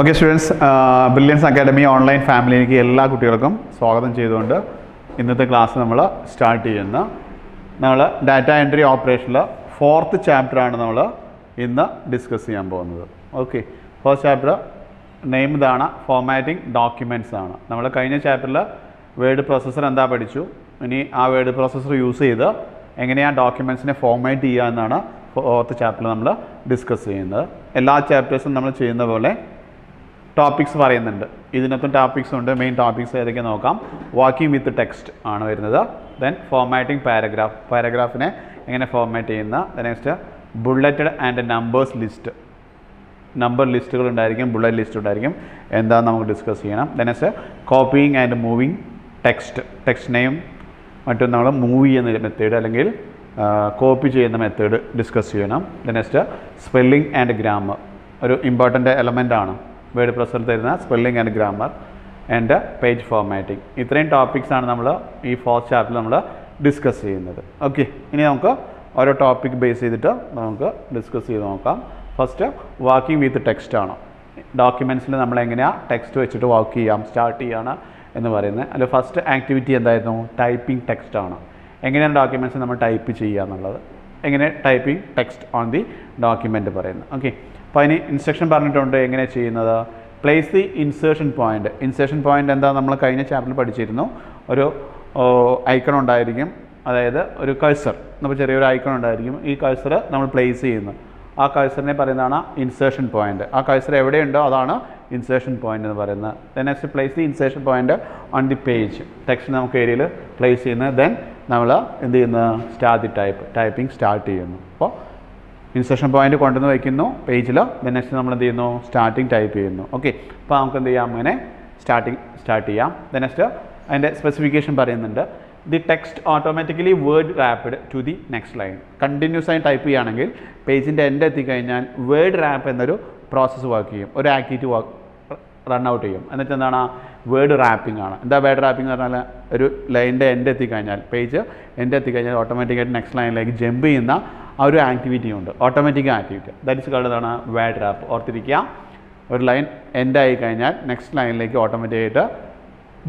Okay students, Brilliance Academy online ഫാമിലിയിലേക്ക് എല്ലാ കുട്ടികൾക്കും സ്വാഗതം ചെയ്തുകൊണ്ട് ഇന്നത്തെ ക്ലാസ് നമ്മൾ സ്റ്റാർട്ട് ചെയ്യുന്നു. നമ്മൾ ഡാറ്റ എൻട്രി ഓപ്പറേഷനിൽ 4th ചാപ്റ്ററാണ് നമ്മൾ ഇന്ന് ഡിസ്കസ് ചെയ്യാൻ പോകുന്നത്. ഓക്കെ, ഫസ്റ്റ് ചാപ്റ്റർ നെയിം ഇതാണ്, ഫോർമാറ്റിംഗ് ഡോക്യുമെൻറ്റ്സ് ആണ്. നമ്മൾ കഴിഞ്ഞ ചാപ്റ്ററിൽ വേർഡ് പ്രോസസ്സർ എന്താ പഠിച്ചു, ഇനി ആ വേർഡ് പ്രോസസ്സർ യൂസ് ചെയ്ത് എങ്ങനെയാണ് ഡോക്യുമെൻറ്റ്സിനെ ഫോർമാറ്റ് ചെയ്യുക എന്നാണ് 4th ചാപ്റ്ററിൽ നമ്മൾ ഡിസ്കസ് ചെയ്യുന്നത്. എല്ലാ ചാപ്റ്റേഴ്സും നമ്മൾ ചെയ്യുന്ന പോലെ ടോപ്പിക്സ് പറയുന്നുണ്ട്. ഇതിനകത്തും ടോപ്പിക്സ് ഉണ്ട്. മെയിൻ ടോപ്പിക്സ് ഏതൊക്കെ നോക്കാം. വർക്കിംഗ് വിത്ത് ടെക്സ്റ്റ് ആണ് വരുന്നത്. ദെൻ ഫോർമാറ്റിംഗ് പാരഗ്രാഫ്, പാരഗ്രാഫിനെ എങ്ങനെ ഫോർമാറ്റ് ചെയ്യുന്ന. Next bulleted and numbers list, number ലിസ്റ്റുകൾ ഉണ്ടായിരിക്കും, ബുള്ളറ്റ് ലിസ്റ്റ് ഉണ്ടായിരിക്കും, എന്താണെന്ന് നമുക്ക് ഡിസ്കസ് ചെയ്യണം. Next copying and moving text, ടെക്സ്റ്റിനെയും മറ്റും നമ്മൾ മൂവ് ചെയ്യുന്ന മെത്തേഡ് അല്ലെങ്കിൽ കോപ്പി ചെയ്യുന്ന മെത്തേഡ് ഡിസ്കസ് ചെയ്യണം. നെക്സ്റ്റ് സ്പെല്ലിംഗ് ആൻഡ് ഗ്രാമർ, ഒരു ഇമ്പോർട്ടൻ്റ് എലമെൻ്റ് ആണ് വേർഡ് പ്രോസസ്സറിൽ തരുന്ന spelling and grammar and page formatting. ഇത്രയും ടോപ്പിക്സാണ് നമ്മൾ ഈ 4th ചാപ്റ്ററിൽ നമ്മൾ ഡിസ്കസ് ചെയ്യുന്നത്. ഓക്കെ, ഇനി നമുക്ക് ഓരോ ടോപ്പിക് ബേസ് ചെയ്തിട്ട് നമുക്ക് ഡിസ്കസ് ചെയ്ത് നോക്കാം. ഫസ്റ്റ് വർക്കിംഗ് വിത്ത് ടെക്സ്റ്റ് ആണ്. ഡോക്യുമെൻറ്റ്സിൽ നമ്മൾ എങ്ങനെയാണ് ടെക്സ്റ്റ് വെച്ചിട്ട് വർക്ക് ചെയ്യാം, സ്റ്റാർട്ട് ചെയ്യാണ് എന്ന് പറയുന്നത്. അതിൽ ഫസ്റ്റ് ആക്ടിവിറ്റി എന്തായിരുന്നു? ടൈപ്പിംഗ് ടെക്സ്റ്റ് ആണ്. എങ്ങനെയാണ് ഡോക്യുമെൻറ്റ്സ് നമ്മൾ ടൈപ്പ് ചെയ്യുക എന്നുള്ളത്, എങ്ങനെ typing text on the document പറയുന്നത്. ഓക്കെ, അപ്പോൾ അതിന് ഇൻസ്ട്രക്ഷൻ പറഞ്ഞിട്ടുണ്ട് എങ്ങനെ ചെയ്യുന്നത്. Place the insertion point. Insertion point എന്താ നമ്മൾ കഴിഞ്ഞ ചാപ്റ്ററിൽ പഠിച്ചിരുന്നു. ഒരു ഐക്കൺ ഉണ്ടായിരിക്കും, അതായത് ഒരു കഴ്സർ, നമ്മൾ ചെറിയൊരു ഐക്കൺ ഉണ്ടായിരിക്കും. ഈ കഴ്സർ നമ്മൾ പ്ലേസ് ചെയ്യുന്നു. ആ കഴ്സറിനെ പറയുന്നതാണ് ഇൻസേർഷൻ പോയിൻ്റ്. ആ കഴ്സർ എവിടെയുണ്ടോ അതാണ് ഇൻസേർഷൻ പോയിൻ്റ് എന്ന് പറയുന്നത്. Then next place the insertion point on the page. Text നമുക്ക് ഏരിയയിൽ പ്ലേസ് ചെയ്യുന്നത്. ദെൻ നമ്മൾ എന്ത് ചെയ്യുന്നു? സ്റ്റാർട്ട് ദി ടൈപ്പിംഗ് സ്റ്റാർട്ട് ചെയ്യുന്നു. അപ്പോൾ ഇൻസേർഷൻ പോയിൻ്റ് കൊണ്ടുവന്ന് വയ്ക്കുന്നു പേജിൽ. ദെൻ നെക്സ്റ്റ് നമ്മൾ എന്ത് ചെയ്യുന്നു? സ്റ്റാർട്ടിങ് ടൈപ്പ് ചെയ്യുന്നു. ഓക്കെ, അപ്പോൾ നമുക്ക് എന്ത് ചെയ്യാം? അങ്ങനെ സ്റ്റാർട്ട് ചെയ്യാം. ദെൻ നെക്സ്റ്റ് അതിൻ്റെ സ്പെസിഫിക്കേഷൻ പറയുന്നുണ്ട്. The text automatically word wrapped to the next line. Continuous ആയി ടൈപ്പ് ചെയ്യുകയാണെങ്കിൽ പേജിൻ്റെ എൻഡ് എത്തിക്കഴിഞ്ഞാൽ വേർഡ് റാപ്പ് എന്നൊരു പ്രോസസ്സ് വർക്ക് ചെയ്യും, ഒരു ആക്ടിവിറ്റി റൺ ഔട്ട് ചെയ്യും. എന്നിട്ട് എന്താണ്? വേർഡ് റാപ്പിംഗ് ആണ്. എന്താ വേർഡ് റാപ്പിംഗ് എന്ന് പറഞ്ഞാൽ ഒരു ലൈനിൻ്റെ എൻഡ് എത്തിക്കഴിഞ്ഞാൽ, പേജ് എൻഡ് എത്തിക്കഴിഞ്ഞാൽ ഓട്ടോമാറ്റിക്കായിട്ട് നെക്സ്റ്റ് ലൈനിലേക്ക് ജമ്പ് ചെയ്യുന്ന ആ ഒരു ആക്ടിവിറ്റി ഉണ്ട്, automatic activity. That is called എന്താണ്? Word wrap. ഓർത്തിരിക്കുക, ഒരു ലൈൻ എൻഡ് ആയി കഴിഞ്ഞാൽ നെക്സ്റ്റ് ലൈനിലേക്ക് ഓട്ടോമാറ്റിക്കായിട്ട്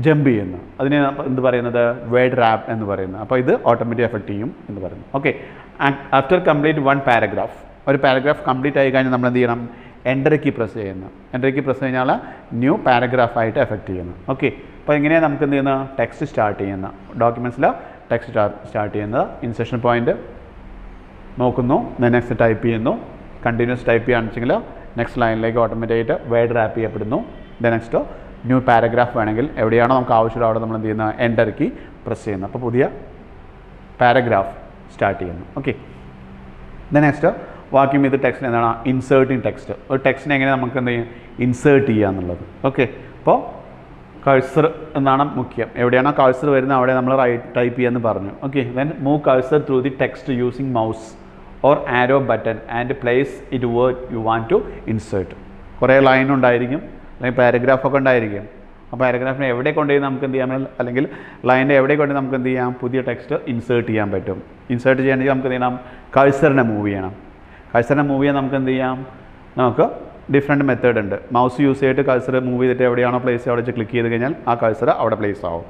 ജമ്പ് ചെയ്യുന്നു. അതിനെ എന്ത് പറയുന്നത്? വേർഡ് റാപ്പ് എന്ന് പറയുന്നത്. അപ്പോൾ ഇത് ഓട്ടോമാറ്റിക് എഫക്റ്റ് ചെയ്യും എന്ന് പറയുന്നു. Okay, after complete one paragraph, ഒരു പാരഗ്രാഫ് കംപ്ലീറ്റ് ആയി കഴിഞ്ഞാൽ നമ്മൾ എന്ത് ചെയ്യണം? എൻ്റർ കീ പ്രസ് ചെയ്യുന്നു. എൻ്റർ കീ പ്രസ് കഴിഞ്ഞാൽ ന്യൂ പാരഗ്രാഫായിട്ട് എഫക്റ്റ് ചെയ്യുന്നു. ഓക്കെ, അപ്പോൾ എങ്ങനെയാണ് നമുക്ക് എന്ത് ചെയ്യുന്നത്? ടെക്സ്റ്റ് സ്റ്റാർട്ട് ചെയ്യുന്ന ഡോക്യുമെൻറ്റ്സിൽ ടെക്സ്റ്റ് സ്റ്റാർട്ട് ചെയ്യുന്നത്. ഇൻസേർഷൻ പോയിൻ്റ് നോക്കുന്നു, നെക്സ്റ്റ് ടൈപ്പ് ചെയ്യുന്നു. കണ്ടിന്യൂസ് ടൈപ്പ് ചെയ്യുകയാണെന്നുവെച്ചെങ്കിൽ നെക്സ്റ്റ് ലൈനിലേക്ക് ഓട്ടോമാറ്റിക്കായിട്ട് വേർഡ് റാപ്പ് ചെയ്യപ്പെടുന്നു. നെക്സ്റ്റ് ന്യൂ പാരഗ്രാഫ് വേണമെങ്കിൽ എവിടെയാണോ നമുക്ക് ആവശ്യമുള്ള അവിടെ നമ്മൾ എന്ത് ചെയ്യുന്ന? എൻ്റർ കീ പ്രസ് ചെയ്യുന്നു. അപ്പോൾ പുതിയ പാരഗ്രാഫ് സ്റ്റാർട്ട് ചെയ്യുന്നു. Okay, next working with text എന്താണ്? Inserting text. ഒരു ടെക്സ്റ്റിനെ എങ്ങനെ നമുക്ക് എന്ത് ചെയ്യും? ഇൻസേർട്ട് ചെയ്യുക എന്നുള്ളത്. ഓക്കെ, അപ്പോൾ കഴ്സർ എന്നാണ് മുഖ്യം. എവിടെയാണോ കഴ്സർ വരുന്നത് അവിടെ നമ്മൾ ടൈപ്പ് ചെയ്യാമെന്ന് പറഞ്ഞു. Okay, then move cursor through the text using mouse or arrow button and place it word you want to insert. കുറേ ലൈൻ ഉണ്ടായിരിക്കും, അല്ലെങ്കിൽ പാരഗ്രാഫൊക്കെ ഉണ്ടായിരിക്കും. ആ പാരഗ്രാഫിനെ എവിടെ കൊണ്ടുപോയി നമുക്ക് എന്ത് ചെയ്യാം, അല്ലെങ്കിൽ ലൈനിൻ്റെ എവിടെ കൊണ്ട് നമുക്ക് എന്ത് ചെയ്യാം? പുതിയ ടെക്സ്റ്റ് ഇൻസേർട്ട് ചെയ്യാൻ പറ്റും. ഇൻസേർട്ട് ചെയ്യണമെങ്കിൽ നമുക്ക് എന്ത് ചെയ്യണം? കഴ്സറിനെ മൂവ് ചെയ്യണം. കഴ്സറിനെ മൂവ് ചെയ്യാൻ നമുക്ക് എന്ത് ചെയ്യാം? നമുക്ക് ഡിഫറെൻറ്റ് മെത്തേഡ് ഉണ്ട്. മൗസ് യൂസ് ചെയ്തിട്ട് കഴ്സർ മൂവ് ചെയ്തിട്ട് എവിടെയാണോ പ്ലേസ് അവിടെ വെച്ച് ക്ലിക്ക് ചെയ്ത് കഴിഞ്ഞാൽ ആ കഴ്സർ അവിടെ പ്ലേസ് ആവും.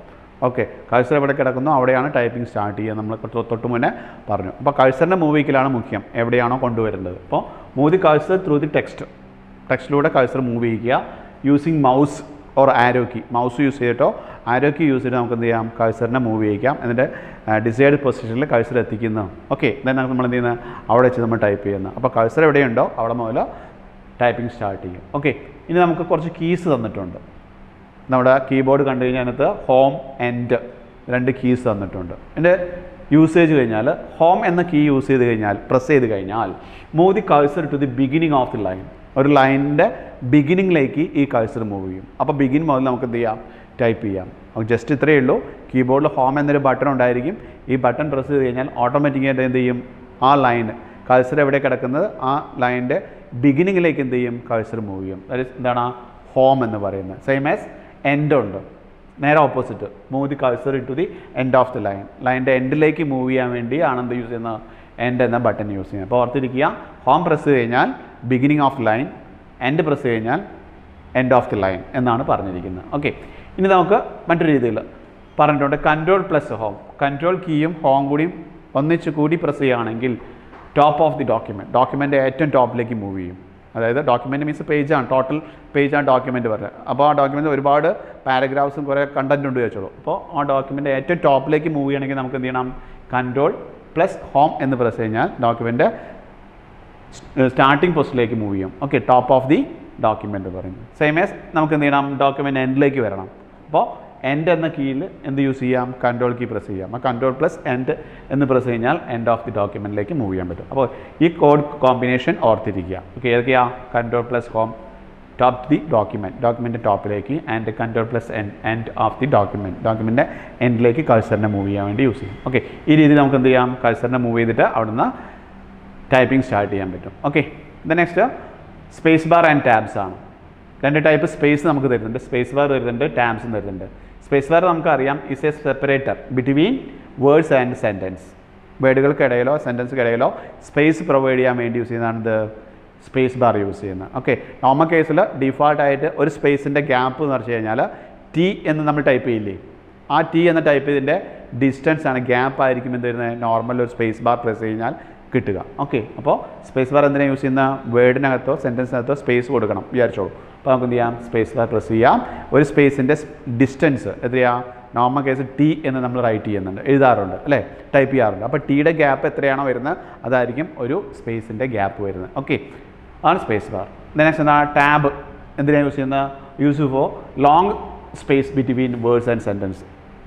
ഓക്കെ, കഴ്സർ എവിടെ കിടക്കുന്നു അവിടെയാണ് ടൈപ്പിംഗ് സ്റ്റാർട്ട് ചെയ്യുക. നമ്മൾ തൊട്ട് മുന്നേ പറഞ്ഞു. അപ്പോൾ കഴ്സറിൻ്റെ മൂവിക്കലാണ് മുഖ്യം, എവിടെയാണോ കൊണ്ടുവരേണ്ടത്. അപ്പോൾ move the cursor through the text, ടെക്സ്റ്റിലൂടെ കഴ്സർ മൂവ് ചെയ്യിക്കുക using mouse or arrow key. Mouse use ചെയ്തിട്ടോ ആരോ കീ യൂസ് ചെയ്തിട്ട് നമുക്ക് എന്ത് ചെയ്യാം? കഴ്സറിനെ മൂവ് ചെയ്യിക്കാം. എന്നിട്ട് ഡിസൈഡ് പൊസിഷനിൽ കഴ്സർ എത്തിക്കുന്നു. ഓക്കെ, ദെൻ നമ്മൾ എന്ത് ചെയ്യുന്നത്? അവിടെ വെച്ച് നമ്മൾ ടൈപ്പ് ചെയ്യുന്നത്. അപ്പോൾ കഴ്സർ എവിടെയുണ്ടോ അവിടെ മുതൽ ടൈപ്പിംഗ് സ്റ്റാർട്ട് ചെയ്യും. ഓക്കെ, ഇനി നമുക്ക് കുറച്ച് കീസ് തന്നിട്ടുണ്ട്. നമ്മുടെ കീബോർഡ് കണ്ടു കഴിഞ്ഞാൽ അതിനകത്ത് ഹോം എൻഡ് 2 കീസ് തന്നിട്ടുണ്ട്. എൻ്റെ യൂസേജ് കഴിഞ്ഞാൽ ഹോം എന്ന കീ യൂസ് ചെയ്ത് കഴിഞ്ഞാൽ, പ്രസ് ചെയ്ത് കഴിഞ്ഞാൽ move the cursor to the beginning of the line. ഒരു ലൈനിൻ്റെ ബിഗിനിങ്ങിലേക്ക് ഈ കഴ്സർ മൂവ് ചെയ്യും. അപ്പോൾ ബിഗിൻ മുതൽ നമുക്ക് എന്ത് ചെയ്യാം? ടൈപ്പ് ചെയ്യാം. ജസ്റ്റ് ഇത്രയേ ഉള്ളൂ. കീബോർഡിൽ ഹോം എന്നൊരു ബട്ടൺ ഉണ്ടായിരിക്കും. ഈ ബട്ടൺ പ്രസ് ചെയ്ത് കഴിഞ്ഞാൽ ഓട്ടോമാറ്റിക്കായിട്ട് എന്ത് ചെയ്യും? ആ ലൈൻ കഴ്സർ എവിടെ കിടക്കുന്നത് ആ ലൈനിൻ്റെ ബിഗിനിങ്ങിലേക്ക് എന്ത് ചെയ്യും? കഴ്സർ മൂവ് ചെയ്യും. അതായത് എന്താണ്? ഹോം എന്ന് പറയുന്നത്. സെയിം ആസ് എൻഡ് ഉണ്ട്, നേരെ opposite. Move the cursor to the end of the line. ലൈനിൻ്റെ എൻഡിലേക്ക് മൂവ് ചെയ്യാൻ വേണ്ടി ആണ് എന്ത് യൂസ് ചെയ്യുന്നത്? എൻഡ് എന്ന ബട്ടൺ യൂസ് ചെയ്യുന്നത്. അപ്പോൾ ഓർത്തിരിക്കുക, ഹോം പ്രസ് ചെയ്ത് കഴിഞ്ഞാൽ beginning of line, end press ചെയ്ത് കഴിഞ്ഞാൽ എൻഡ് ഓഫ് ദി ലൈൻ എന്നാണ് പറഞ്ഞിരിക്കുന്നത്. ഓക്കെ, ഇനി നമുക്ക് മറ്റൊരു രീതിയിൽ പറഞ്ഞിട്ടുണ്ട് കൺട്രോൾ പ്ലസ് ഹോം. കൺട്രോൾ കീയും ഹോം കൂടിയും ഒന്നിച്ച് കൂടി പ്രസ് ചെയ്യുകയാണെങ്കിൽ ടോപ്പ് ഓഫ് ദി ഡോക്യുമെൻ്റ് ഏറ്റവും ടോപ്പിലേക്ക് മൂവ് ചെയ്യും. അതായത് ഡോക്യുമെൻറ്റ് മീൻസ് പേജാണ്, ടോട്ടൽ പേജാണ് ഡോക്യുമെൻറ്റ് പറഞ്ഞത്. അപ്പോൾ ആ ഡോക്യുമെൻറ്റ് ഒരുപാട് പാരഗ്രാഫ്സും കുറേ കണ്ടൻറ്റ് ഉണ്ട് വെച്ചോളൂ. അപ്പോൾ ആ ഡോക്യുമെൻ്റ് ഏറ്റവും ടോപ്പിലേക്ക് മൂവ് ചെയ്യണമെങ്കിൽ നമുക്ക് എന്ത് ചെയ്യണം, കൺട്രോൾ പ്ലസ് ഹോം എന്ന് പ്രസ് കഴിഞ്ഞാൽ ഡോക്യുമെൻ്റ് സ്റ്റാർട്ടിംഗ് പോസ്റ്റിലേക്ക് മൂവ് ചെയ്യും. Okay, top of the document പറയുന്നത്. സെയിം ആസ് നമുക്ക് എന്ത് ചെയ്യണം, ഡോക്യുമെൻ്റ് എൻഡിലേക്ക് വരണം. അപ്പോൾ എൻഡ് എന്ന കീയിൽ എന്ത് യൂസ് ചെയ്യാം, കൺട്രോൾ കീ പ്രസ് ചെയ്യാം. ആ കൺട്രോൾ പ്ലസ് എൻഡ് എന്ന് പ്രസ് കഴിഞ്ഞാൽ എൻഡ് ഓഫ് ദി ഡോക്യുമെൻറ്റിലേക്ക് മൂവ് ചെയ്യാൻ പറ്റും. അപ്പോൾ ഈ കോഡ് കോമ്പിനേഷൻ ഓർത്തിരിക്കുക. ഓക്കെ, ഏതൊക്കെയാണ്, control plus home top the document ടോപ്പിലേക്ക്, and control plus end of the document എൻഡിലേക്ക് കഴ്സറിനെ മൂവ് ചെയ്യാൻ വേണ്ടി യൂസ് ചെയ്യും. ഓക്കെ, ഈ രീതിയിൽ നമുക്ക് എന്ത് ചെയ്യാം, കഴ്സറിനെ മൂവ് ചെയ്തിട്ട് അവിടുന്ന് ടൈപ്പിംഗ് സ്റ്റാർട്ട് ചെയ്യാൻ പറ്റും. Okay, next space bar and tabs ആണ്. രണ്ട് ടൈപ്പ് സ്പേസ് നമുക്ക് തരുന്നുണ്ട്, സ്പേസ് ബാർ തരുന്നുണ്ട്, ടാബ്സും തരുന്നുണ്ട്. സ്പേസ് ബാർ നമുക്കറിയാം is a separator between words and sentence. വേർഡുകൾക്കിടയിലോ സെൻറ്റൻസുക്കിടയിലോ സ്പേസ് പ്രൊവൈഡ് ചെയ്യാൻ വേണ്ടി യൂസ് ചെയ്യുന്നതാണ് സ്പേസ് ബാർ യൂസ് ചെയ്യുന്നത്. ഓക്കെ, നോർമൽ കേസിൽ ഡിഫോൾട്ടായിട്ട് ഒരു സ്പേസിൻ്റെ ഗ്യാപ്പ് എന്ന് പറഞ്ഞു കഴിഞ്ഞാൽ ടി എന്ന് നമ്മൾ ടൈപ്പ് ചെയ്യില്ലേ, ആ ടി എന്ന ടൈപ്പ് ചെയ്തതിൻ്റെ ഡിസ്റ്റൻസ് ആണ്, ഗ്യാപ്പ് ആയിരിക്കും എന്ത് വരുന്നത്, നോർമൽ ഒരു സ്പേസ് ബാർ പ്രസ് കഴിഞ്ഞാൽ കിട്ടുക. ഓക്കെ, അപ്പോൾ സ്പേസ് ബാർ എന്തിനാണ് യൂസ് ചെയ്യുന്ന, വേർഡിനകത്തോ സെൻറ്റൻസിനകത്തോ സ്പേസ് കൊടുക്കണം വിചാരിച്ചോളൂ. അപ്പോൾ നമുക്ക് എന്ത് ചെയ്യാം, സ്പേസ് ബാർ പ്രസ് ചെയ്യാം. ഒരു സ്പേസിൻ്റെ ഡിസ്റ്റൻസ് എത്രയാണ്, നോർമൽ കേസ് ടി എന്ന് നമ്മൾ റൈറ്റ് ചെയ്യുന്നുണ്ട്, എഴുതാറുണ്ട് അല്ലേ, ടൈപ്പ് ചെയ്യാറുണ്ട്. അപ്പോൾ ടിയുടെ ഗ്യാപ്പ് എത്രയാണോ വരുന്നത് അതായിരിക്കും ഒരു സ്പേസിൻ്റെ ഗ്യാപ്പ് വരുന്നത്. ഓക്കെ, അതാണ് സ്പേസ് ബാർ. നെക്സ്റ്റ് എന്താണ്, ടാബ് എന്തിനാണ് യൂസ് ചെയ്യുന്നത്, use for long space between words and sentence.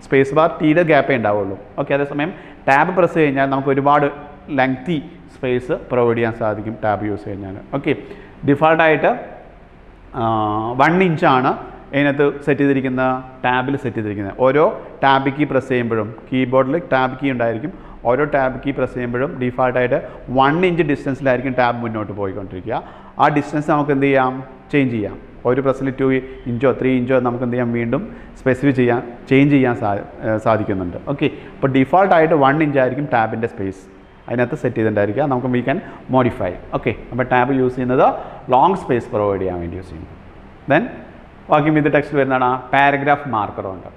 Space bar ടിയുടെ ഗ്യാപ്പേ ഉണ്ടാവുള്ളൂ. ഓക്കെ, അതേസമയം ടാബ് പ്രസ് കഴിഞ്ഞാൽ നമുക്ക് ഒരുപാട് ലെങ്തി സ്പേസ് പ്രൊവൈഡ് ചെയ്യാൻ സാധിക്കും ടാബ് യൂസ് കഴിഞ്ഞാൽ. ഓക്കെ, ഡിഫോൾട്ടായിട്ട് 1 ഇഞ്ചാണ് ഇതിനകത്ത് സെറ്റ് ചെയ്തിരിക്കുന്ന, ടാബിൽ സെറ്റ് ചെയ്തിരിക്കുന്നത്. ഓരോ ടാബ് കീ പ്രസ് ചെയ്യുമ്പോഴും കീബോർഡിൽ ടാബ് കീ ഉണ്ടായിരിക്കും, ഓരോ ടാബ് കീ പ്രസ് ചെയ്യുമ്പോഴും ഡിഫോൾട്ടായിട്ട് 1 ഇഞ്ച് ഡിസ്റ്റൻസിലായിരിക്കും ടാബ് മുന്നോട്ട് പോയിക്കൊണ്ടിരിക്കുക. ആ ഡിസ്റ്റൻസ് നമുക്ക് എന്ത് ചെയ്യാം, ചേഞ്ച് ചെയ്യാം. ഒരു പ്രസ്സിൽ 2 ഇഞ്ചോ 3 ഇഞ്ചോ നമുക്ക് എന്ത് ചെയ്യാം, വീണ്ടും സ്പെസിഫൈ ചെയ്യാൻ, ചേഞ്ച് ചെയ്യാൻ സാധിക്കുന്നുണ്ട്. ഓക്കെ, അപ്പോൾ ഡിഫോൾട്ടായിട്ട് 1 ഇഞ്ചായിരിക്കും ടാബിൻ്റെ സ്പേസ് അതിനകത്ത് സെറ്റ് ചെയ്തിട്ടുണ്ടായിരിക്കുക. നമുക്ക് വി ക്യാൻ മോഡിഫൈ. ഓക്കെ, അപ്പോൾ ടാബ് യൂസ് ചെയ്യുന്നത് ലോങ് സ്പേസ് പ്രൊവൈഡ് ചെയ്യാൻ വേണ്ടി യൂസ് ചെയ്യുന്നു. ദെൻ ബാക്കി വിത്ത് ടെക്സ്റ്റ് വരുന്നതാണ് പാരഗ്രാഫ് മാർക്കറുണ്ട്.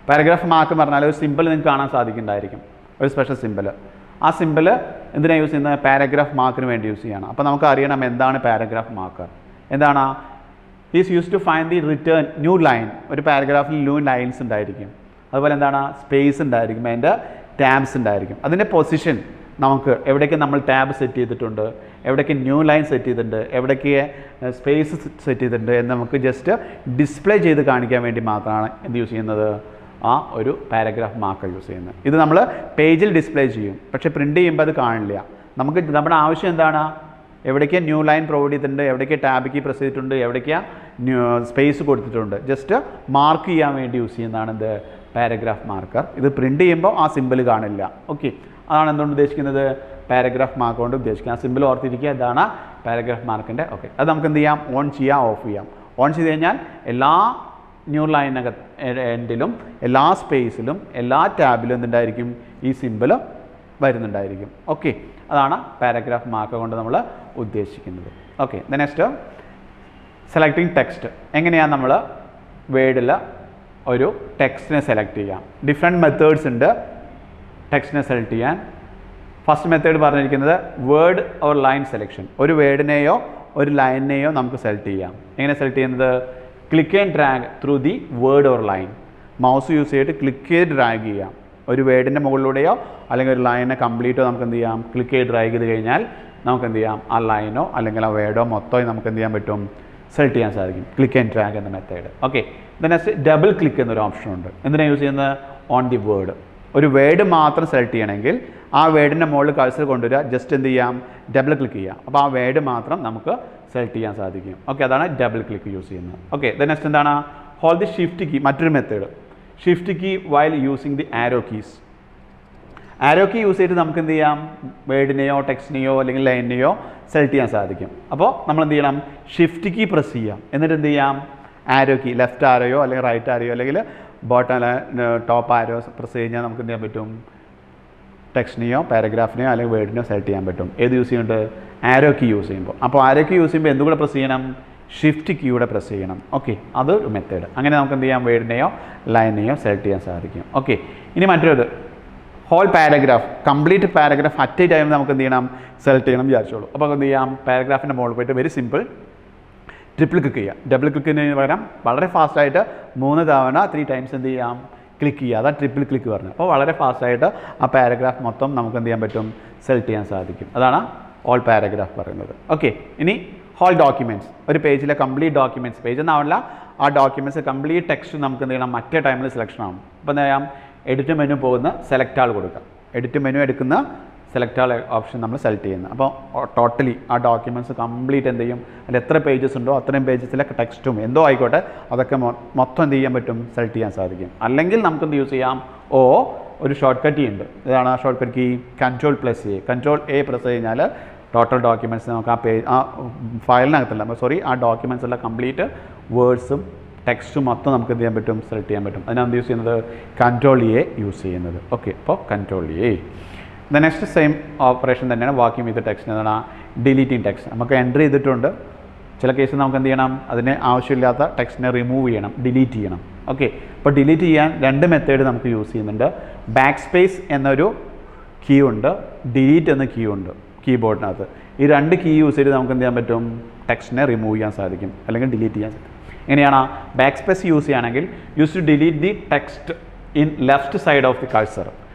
പാരഗ്രാഫ് മാർക്ക് പറഞ്ഞാൽ ഒരു സിമ്പിൾ നിങ്ങൾക്ക് കാണാൻ സാധിക്കുന്നുണ്ടായിരിക്കും, ഒരു സ്പെഷ്യൽ സിമ്പിൾ. ആ സിമ്പിൾ എന്തിനാണ് യൂസ് ചെയ്യുന്നത്, പാരഗ്രാഫ് മാർക്കിന് വേണ്ടി യൂസ് ചെയ്യണം. അപ്പോൾ നമുക്ക് അറിയണം എന്താണ് പാരഗ്രാഫ് മാർക്കർ. എന്താണ്, is use to find the return new line. ഒരു പാരഗ്രാഫിൽ ന്യൂ ലൈൻസ് ഉണ്ടായിരിക്കും, അതുപോലെ എന്താണ്, സ്പേസ് ഉണ്ടായിരിക്കും, അതിൻ്റെ ടാബ്സ് ഉണ്ടായിരിക്കും. അതിൻ്റെ പൊസിഷൻ നമുക്ക് എവിടേക്ക് നമ്മൾ ടാബ് സെറ്റ് ചെയ്തിട്ടുണ്ട്, എവിടേക്ക് ന്യൂ ലൈൻ സെറ്റ് ചെയ്തിട്ടുണ്ട്, എവിടേക്ക് സ്പേസ് സെറ്റ് ചെയ്തിട്ടുണ്ട് എന്ന് നമുക്ക് ജസ്റ്റ് ഡിസ്പ്ലേ ചെയ്ത് കാണിക്കാൻ വേണ്ടി മാത്രമാണ് എന്ത് യൂസ് ചെയ്യുന്നത്, ആ ഒരു പാരഗ്രാഫ് മാർക്കർ യൂസ് ചെയ്യുന്നത്. ഇത് നമ്മൾ പേജിൽ ഡിസ്പ്ലേ ചെയ്യും, പക്ഷേ പ്രിൻ്റ് ചെയ്യുമ്പോൾ അത് കാണില്ല. നമുക്ക് നമ്മുടെ ആവശ്യം എന്താണ്, എവിടേക്ക് ന്യൂ ലൈൻ പ്രൊവൈഡ് ചെയ്തിട്ടുണ്ട്, എവിടേക്ക് ടാബ് കീ പ്രസ് ചെയ്തിട്ടുണ്ട്, എവിടേക്ക് സ്പേസ് കൊടുത്തിട്ടുണ്ട്, ജസ്റ്റ് മാർക്ക് ചെയ്യാൻ വേണ്ടി യൂസ് ചെയ്യുന്നതാണ് ഇത് പാരഗ്രാഫ് മാർക്കർ. ഇത് പ്രിൻ്റ് ചെയ്യുമ്പോൾ ആ സിമ്പിൾ കാണില്ല. ഓക്കെ, അതാണ് എന്തുകൊണ്ട് ഉദ്ദേശിക്കുന്നത്, പാരഗ്രാഫ് മാർക്ക് കൊണ്ട് ഉദ്ദേശിക്കുന്നത്. ആ സിമ്പിൾ ഓർത്തിരിക്കുക, ഇതാണ് പാരഗ്രാഫ് മാർക്കിൻ്റെ. ഓക്കെ, അത് നമുക്ക് എന്ത് ചെയ്യാം, ഓൺ ചെയ്യാം, ഓഫ് ചെയ്യാം. ഓൺ ചെയ്ത് കഴിഞ്ഞാൽ എല്ലാ ന്യൂ ലൈനകത്ത് എൻഡിലും എല്ലാ സ്പേസിലും എല്ലാ ടാബിലും എന്തുണ്ടായിരിക്കും, ഈ സിമ്പിൾ വരുന്നുണ്ടായിരിക്കും. ഓക്കെ, അതാണ് പാരഗ്രാഫ് മാർക്ക് കൊണ്ട് നമ്മൾ ഉദ്ദേശിക്കുന്നത്. Okay, next selecting text. എങ്ങനെയാണ് നമ്മൾ വേർഡിൽ ഒരു ടെക്സ്റ്റിനെ സെലക്ട് ചെയ്യാം. ഡിഫറെൻറ്റ് മെത്തേഡ്സ് ഉണ്ട് ടെക്സ്റ്റിനെ സെലക്ട് ചെയ്യാൻ. ഫസ്റ്റ് മെത്തേഡ് പറഞ്ഞിരിക്കുന്നത് വേർഡ് ഓർ ലൈൻ സെലക്ഷൻ. ഒരു വേർഡിനെയോ ഒരു ലൈനിനെയോ നമുക്ക് സെലക്ട് ചെയ്യാം. എങ്ങനെ സെലക്ട് ചെയ്യുന്നത്, click and drag through the word or line. Mouse use ചെയ്തിട്ട് ക്ലിക്ക് ചെയ്ത് ഡ്രാഗ് ചെയ്യാം. ഒരു വേർഡിൻ്റെ മുകളിലൂടെയോ അല്ലെങ്കിൽ ഒരു ലൈനെ കംപ്ലീറ്റോ നമുക്ക് എന്ത് ചെയ്യാം, ക്ലിക്ക് ചെയ്ത് ഡ്രാഗ് ചെയ്ത് കഴിഞ്ഞാൽ നമുക്ക് എന്ത് ചെയ്യാം, ആ ലൈനോ അല്ലെങ്കിൽ ആ വേർഡോ മൊത്തം നമുക്ക് എന്ത് ചെയ്യാൻ പറ്റും, സെലക്ട് ചെയ്യാൻ സാധിക്കും. ക്ലിക്ക് ആൻഡ് ഡ്രാഗ് എന്ന method. Okay, next double click എന്നൊരു ഓപ്ഷൻ ഉണ്ട്. എന്തിനാണ് യൂസ് ചെയ്യുന്നത്, ഓൺ ദി വേർഡ്. ഒരു വേർഡ് മാത്രം സെലക്ട് ചെയ്യണമെങ്കിൽ ആ വേർഡിൻ്റെ മുകളിൽ കഴ്സർ കൊണ്ടുവരിക, ജസ്റ്റ് എന്ത് ചെയ്യാം, ഡബിൾ ക്ലിക്ക് ചെയ്യാം. അപ്പോൾ ആ വേർഡ് മാത്രം നമുക്ക് സെലക്ട് ചെയ്യാൻ സാധിക്കും. ഓക്കെ, അതാണ് ഡബിൾ ക്ലിക്ക് യൂസ് ചെയ്യുന്നത്. ഓക്കെ, നെക്സ്റ്റ് എന്താണ്, ഹോൾഡ് ദി ഷിഫ്റ്റ് കീ. മറ്റൊരു method, shift key while using the arrow keys. Arrow key use ചെയ്തിട്ട് നമുക്ക് എന്ത് ചെയ്യാം, വേർഡിനെയോ ടെക്സ്റ്റിനെയോ അല്ലെങ്കിൽ ലൈനിനെയോ സെലക്ട് ചെയ്യാൻ സാധിക്കും. അപ്പോൾ നമ്മൾ എന്ത് ചെയ്യണം, ഷിഫ്റ്റ് കീ പ്രസ് ചെയ്യാം. എന്നിട്ട് എന്ത് ചെയ്യാം, ആരോ കീ, ലെഫ്റ്റ് ആരോയോ അല്ലെങ്കിൽ റൈറ്റ് ആരോയോ അല്ലെങ്കിൽ ബോട്ടം ടോപ്പ് ആരോ പ്രസ് കഴിഞ്ഞാൽ നമുക്ക് എന്ത് ചെയ്യാൻ പറ്റും, ടെക്സ്റ്റിനെയോ പാരഗ്രാഫിനെയോ അല്ലെങ്കിൽ വേർഡിനെയോ സെലക്ട് ചെയ്യാൻ പറ്റും. ഏത് യൂസ് ചെയ്യുന്നുണ്ട്, ആരോ കീ യൂസ് ചെയ്യുമ്പോൾ. അപ്പോൾ ആരോ കീ യൂസ് ചെയ്യുമ്പോൾ എന്തുകൂടെ പ്രസ് ചെയ്യണം, ഷിഫ്റ്റ് കീയുടെ പ്രസ് ചെയ്യണം. ഓക്കെ, അതൊരു മെത്തേഡ്. അങ്ങനെ നമുക്ക് എന്ത് ചെയ്യാം, വേർഡിനെയോ ലൈനെയോ സെലക്ട് ചെയ്യാൻ സാധിക്കും. ഓക്കെ, ഇനി മറ്റൊരു whole paragraph, complete paragraph at a time നമുക്ക് എന്ത് ചെയ്യണം, സെലക്ട് ചെയ്യണം വിചാരിച്ചോളൂ. അപ്പോൾ എന്ത് ചെയ്യാം, പാരഗ്രാഫിൻ്റെ മുകളിൽ പോയിട്ട് വെരി സിമ്പിൾ ട്രിപ്പിൾ ക്ലിക്ക് ചെയ്യുക. ഡബിൾ ക്ലിക്കിന് പകരം വളരെ ഫാസ്റ്റായിട്ട് 3 തവണ 3 ടൈംസ് എന്ത് ചെയ്യാം, ക്ലിക്ക് ചെയ്യുക. അതാണ് ട്രിപ്പിൾ ക്ലിക്ക് പറഞ്ഞത്. അപ്പോൾ വളരെ ഫാസ്റ്റായിട്ട് ആ പാരഗ്രാഫ് മൊത്തം നമുക്ക് എന്ത് ചെയ്യാൻ പറ്റും, സെലക്ട് ചെയ്യാൻ സാധിക്കും. അതാണ് ഓൾ പാരഗ്രാഫ് പറയുന്നത്. ഓക്കെ, ഇനി ഹോൾ ഡോക്യുമെൻറ്റ്സ്, ഒരു പേജിലെ കംപ്ലീറ്റ് ഡോക്യുമെൻറ്റ്സ്, പേജ് എന്നാവില്ല, ആ ഡോക്യുമെൻറ്റ്സ് കംപ്ലീറ്റ് ടെക്സ്റ്റ് നമുക്ക് എന്ത് ചെയ്യണം, മറ്റേ ടൈമിൽ സെലക്ഷൻ ആവും. അപ്പോൾ എന്താ ചെയ്യാം, എഡിറ്റ് മെനു പോകുന്ന സെലക്ട് ആൾ കൊടുക്കാം. എഡിറ്റ് മെനു എടുക്കുന്ന സെലക്ട് ആൾ ഓപ്ഷൻ നമ്മൾ സെലക്ട് ചെയ്യുന്നത്. അപ്പോൾ ടോട്ടലി ആ ഡോക്യുമെൻറ്റ്സ് കംപ്ലീറ്റ് എന്ത് ചെയ്യും, അതിൽ എത്ര പേജസ് ഉണ്ടോ അത്രയും പേജസിലെ ടെക്സ്റ്റും എന്തോ ആയിക്കോട്ടെ അതൊക്കെ മൊത്തം എന്ത് ചെയ്യാൻ പറ്റും, സെലക്ട് ചെയ്യാൻ സാധിക്കും. അല്ലെങ്കിൽ നമുക്ക് എന്ത് യൂസ് ചെയ്യാം, ഒരു ഷോർട്ട് കട്ട് കീ ഉണ്ട്. ഇതാണ് ആ shortcut key, Ctrl+A. Ctrl+A press കഴിഞ്ഞാൽ ടോട്ടൽ ഡോക്യുമെൻറ്റ്സ് നമുക്ക് ആ ഫയലിനകത്തല്ല, ആ ഡോക്യുമെൻറ്റ്സ് എല്ലാം കംപ്ലീറ്റ് വേർഡ്സും ടെക്സ്റ്റും മൊത്തം നമുക്ക് എന്ത് ചെയ്യാൻ പറ്റും, സെലക്ട് ചെയ്യാൻ പറ്റും. അതിനാണ് യൂസ് ചെയ്യുന്നത്, Ctrl+A യൂസ് ചെയ്യുന്നത്. ഓക്കെ, അപ്പോൾ Ctrl+A. നെക്സ്റ്റ് സെയിം ഓപ്പറേഷൻ തന്നെയാണ് വാക്യൂം വിത്ത് ടെക്സ്റ്റ്. എന്താണ്, ഡിലീറ്റിംഗ് ടെക്സ്റ്റ്. നമുക്ക് എൻ്റർ ചെയ്തിട്ടുണ്ട്, ചില കേസിൽ നമുക്ക് എന്ത് ചെയ്യണം, അതിന് ആവശ്യമില്ലാത്ത ടെക്സ്റ്റിനെ റിമൂവ് ചെയ്യണം, ഡിലീറ്റ് ചെയ്യണം. ഓക്കെ, അപ്പോൾ ഡിലീറ്റ് ചെയ്യാൻ 2 മെത്തേഡ് നമുക്ക് യൂസ് ചെയ്യുന്നുണ്ട്. ബാക്ക് എന്നൊരു കീ ഉണ്ട്, ഡിലീറ്റ് എന്ന കീ ഉണ്ട് കീബോർഡിനകത്ത്. ഈ 2 കീ യൂസ് ചെയ്ത് നമുക്ക് എന്ത് ചെയ്യാൻ പറ്റും, ടെക്സ്റ്റിനെ റിമൂവ് ചെയ്യാൻ സാധിക്കും അല്ലെങ്കിൽ ഡിലീറ്റ് ചെയ്യാൻ സാധിക്കും. എങ്ങനെയാണ്, ബാക്ക് യൂസ് ചെയ്യുകയാണെങ്കിൽ use to delete the text in left side of the cursor.